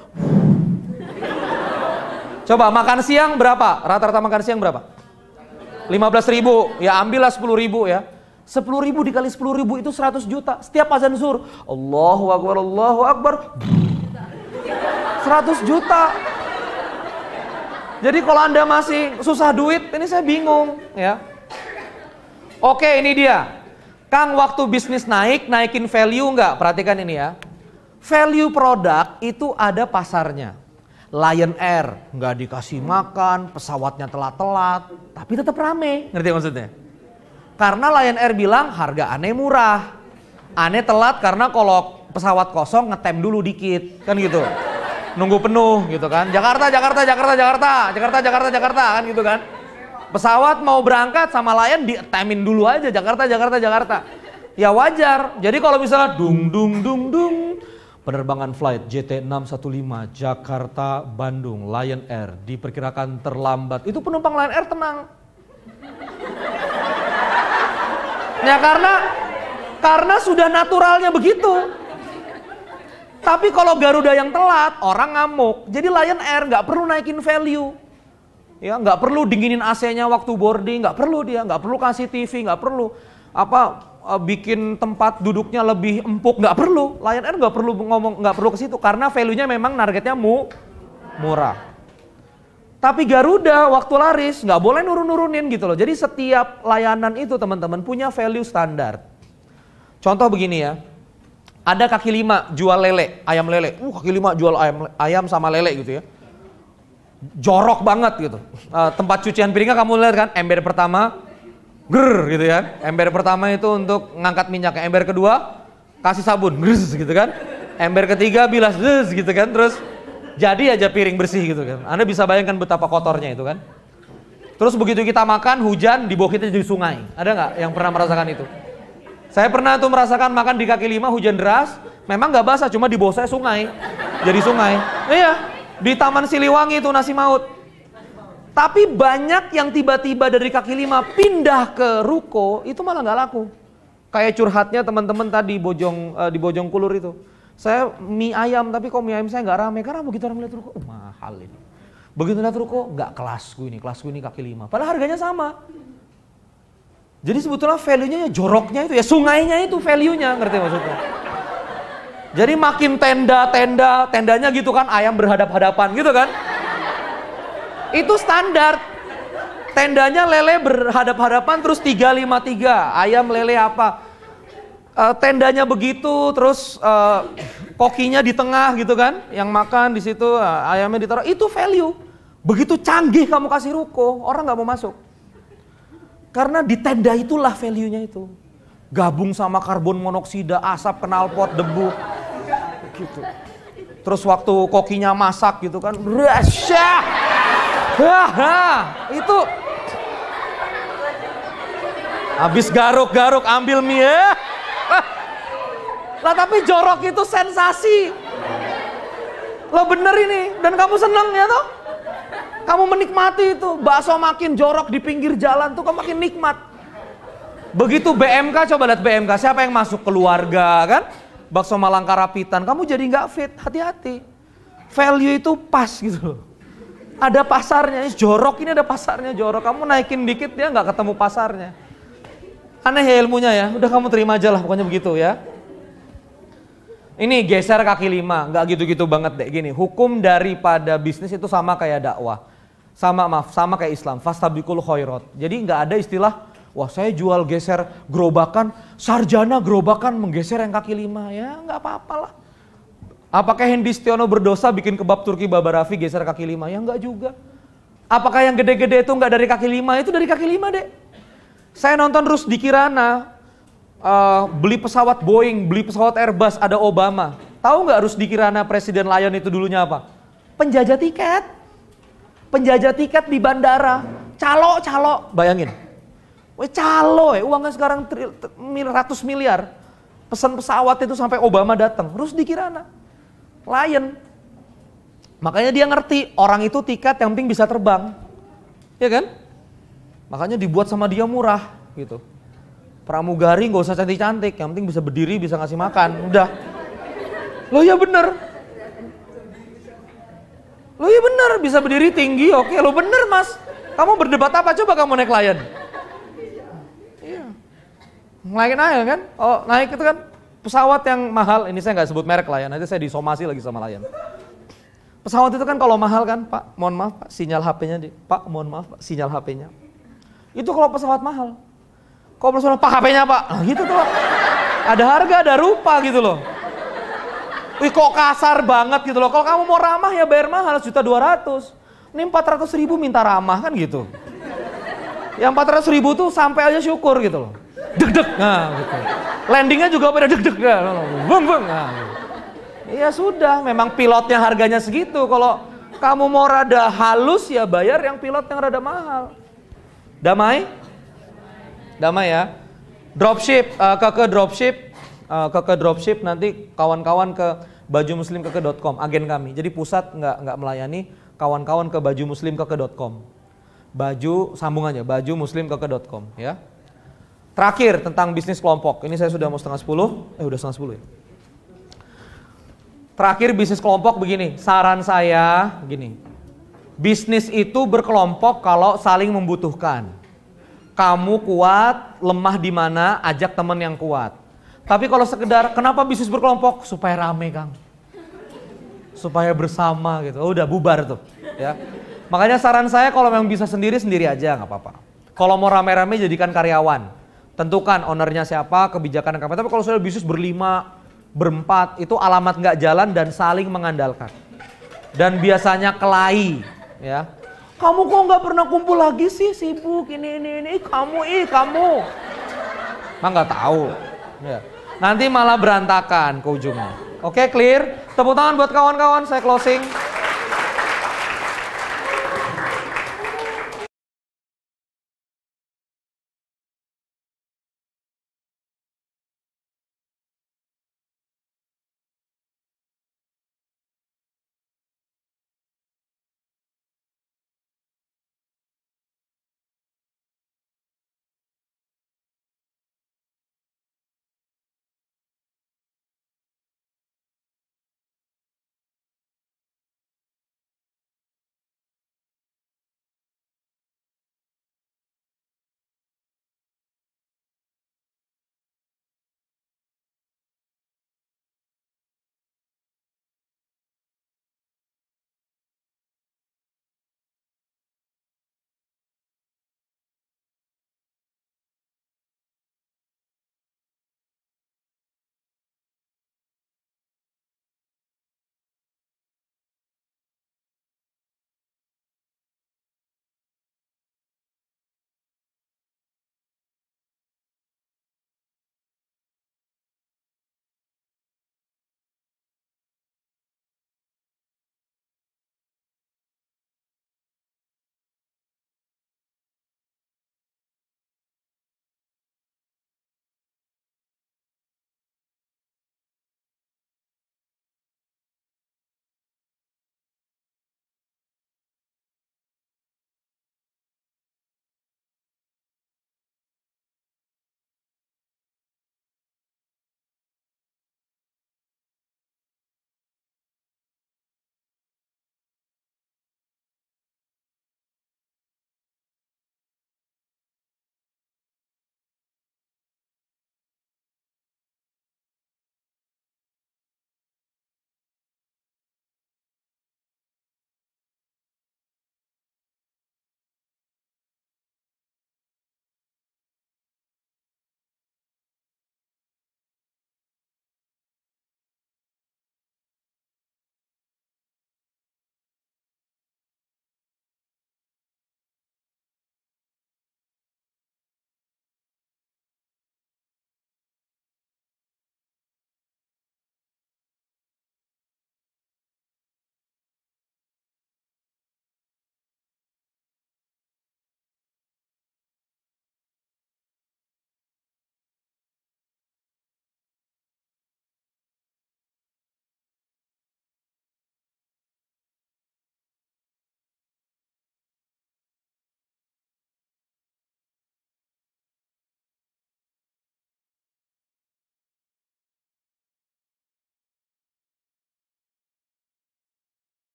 Coba makan siang berapa? Rata-rata makan siang berapa? 15.000. Ya ambillah 10.000 ya. 10.000 dikali 10.000 itu 100 juta. Setiap azan zuhur, Allahu Akbar, Allahu Akbar. 100 juta. Jadi kalau Anda masih susah duit, ini saya bingung ya. Oke, ini dia. Kang, waktu bisnis naikin value nggak? Perhatikan ini ya. Value produk itu ada pasarnya. Lion Air nggak dikasih makan, pesawatnya telat-telat, tapi tetap rame. Ngerti maksudnya? Karena Lion Air bilang harga aneh murah. Aneh telat karena kalau pesawat kosong ngetem dulu dikit, kan gitu. Nunggu penuh gitu kan. Jakarta kan gitu kan. Pesawat mau berangkat sama Lion ditemin dulu aja Jakarta. Ya wajar. Jadi kalau misalnya dung penerbangan flight JT615 Jakarta Bandung Lion Air diperkirakan terlambat. Itu penumpang Lion Air tenang. Ya karena sudah naturalnya begitu. Tapi kalau Garuda yang telat, orang ngamuk. Jadi Lion Air nggak perlu naikin value. Ya, nggak perlu dinginin AC-nya waktu boarding, nggak perlu dia, nggak perlu kasih TV, nggak perlu bikin tempat duduknya lebih empuk, nggak perlu. Lion Air nggak perlu nggak perlu ke situ karena value-nya memang targetnya murah. Tapi Garuda waktu laris nggak boleh nurunin gitu loh. Jadi setiap layanan itu teman-teman punya value standar. Contoh begini ya. Ada kaki lima jual lele, ayam lele. Kaki lima jual ayam sama lele gitu ya. Jorok banget gitu. Tempat cucian piringnya kamu lihat kan, ember pertama ger gitu ya. Ember pertama itu untuk ngangkat minyaknya, ember kedua kasih sabun, grrr, gitu kan. Ember ketiga bilas gitu kan, terus jadi aja piring bersih gitu kan. Anda bisa bayangkan betapa kotornya itu kan. Terus begitu kita makan, hujan, dibawa kita jadi sungai. Ada nggak yang pernah merasakan itu? Saya pernah tuh merasakan makan di kaki lima hujan deras, memang nggak basah, cuma di bawah saya sungai, jadi sungai. Iya, di Taman Siliwangi itu nasi maut. Tapi banyak yang tiba-tiba dari kaki lima pindah ke ruko, itu malah nggak laku. Kayak curhatnya teman-teman tadi di Bojong Kulur itu. Saya mie ayam, tapi kok mie ayam saya nggak rame, karena begitu orang lihat ruko, mahal ini. Begitu lihat ruko, nggak kelasku ini kaki lima. Padahal harganya sama. Jadi sebetulnya value-nya ya joroknya itu ya, sungainya itu value-nya, ngerti maksudnya? Jadi makin tendanya gitu kan, ayam berhadap-hadapan gitu kan. Itu standar. Tendanya lele berhadap-hadapan terus 353, ayam lele apa. Tendanya begitu, terus kokinya di tengah gitu kan, yang makan di situ, ayamnya ditaruh, itu value. Begitu canggih kamu kasih ruko, orang nggak mau masuk. Karena di tenda itulah value-nya itu. Gabung sama karbon monoksida, asap, knalpot, debu. Gitu. Terus waktu kokinya masak gitu kan. Rasyah. Itu. Habis garuk-garuk ambil mie. Lah tapi jorok itu sensasi. Lo bener ini. Dan kamu seneng ya toh? Kamu menikmati itu, bakso makin jorok di pinggir jalan tuh kamu makin nikmat. Begitu BMK, coba lihat BMK, siapa yang masuk? Keluarga kan? Bakso Malang Karapitan, kamu jadi nggak fit, hati-hati. Value itu pas gitu loh. Ada pasarnya, jorok ini ada pasarnya jorok. Kamu naikin dikit dia nggak ketemu pasarnya. Aneh ya ilmunya ya, udah kamu terima aja lah pokoknya begitu ya. Ini geser kaki lima, nggak gitu-gitu banget deh gini. Hukum daripada bisnis itu sama kayak dakwah. Sama kayak Islam, fastabiqul khairat. Jadi nggak ada istilah, wah saya jual geser gerobakan, sarjana gerobakan menggeser yang kaki lima. Ya nggak apa-apa lah. Apakah Hendy Stiono berdosa bikin kebab Turki Baba Raffi geser kaki lima? Ya nggak juga. Apakah yang gede-gede itu nggak dari kaki lima? Itu dari kaki lima deh. Saya nonton Rusdi Kirana, beli pesawat Boeing, beli pesawat Airbus, ada Obama. Tahu nggak Rusdi Kirana Presiden Lion itu dulunya apa? Penjajah tiket. Penjajah tiket di bandara, calo, bayangin. Weh calo uangnya sekarang ratus miliar. Pesan pesawat itu sampai Obama datang, Rusdi Kirana, Lion. Makanya dia ngerti, orang itu tiket yang penting bisa terbang. Ya kan? Makanya dibuat sama dia murah gitu. Pramugari gak usah cantik-cantik, yang penting bisa berdiri, bisa ngasih makan, udah. Loh ya bener. Lo ya bener, bisa berdiri tinggi, oke. Lo bener mas, kamu berdebat apa? Coba kamu naik Lion. Iya. Naikin aja kan, oh naik itu kan pesawat yang mahal. Ini saya nggak sebut merek Lion, nanti saya disomasi lagi sama Lion. Pesawat itu kan kalau mahal kan, Pak, mohon maaf Pak, sinyal HP-nya Pak, mohon maaf Pak, sinyal HP-nya. Itu kalau pesawat mahal. Kalau pesawat Pak HP-nya Pak, nah gitu tuh Pak. Ada harga, ada rupa gitu loh. Wih kok kasar banget gitu loh. Kalau kamu mau ramah ya bayar mahal, 1.200.000. Ini 400.000 minta ramah kan gitu. Yang 400.000 tuh sampai aja syukur gitu loh. Deg-deg, nah gitu. Landingnya juga pada deg-deg, beng-beng, nah gitu. Ya sudah, memang pilotnya harganya segitu. Kalau kamu mau rada halus ya bayar yang pilot yang rada mahal. Damai? Damai ya. Dropship, ke dropship nanti kawan-kawan ke bajumuslimkeke.com, agen kami. Jadi pusat nggak melayani, kawan-kawan ke bajumuslimkeke.com. Baju sambungannya bajumuslimkeke.com ya. Terakhir tentang bisnis kelompok. Ini saya sudah mau setengah 10. Udah setengah 10 ya. Terakhir bisnis kelompok begini, saran saya gini, bisnis itu berkelompok kalau saling membutuhkan. Kamu kuat, lemah di mana, ajak teman yang kuat. Tapi kalau sekedar, kenapa bisnis berkelompok? Supaya rame Kang, supaya bersama gitu, udah bubar tuh ya. Makanya saran saya kalau memang bisa sendiri aja nggak apa-apa. Kalau mau rame-rame jadikan karyawan, tentukan ownernya siapa, kebijakan apa. Tapi kalau sudah bisnis berlima, berempat itu alamat nggak jalan dan saling mengandalkan. Dan biasanya kelahi, ya. Kamu kok nggak pernah kumpul lagi sih, sibuk ini. Kamu. Nah nggak tahu. Ya. Nanti malah berantakan ke ujungnya. Oke, clear. Tepuk tangan buat kawan-kawan. Saya closing.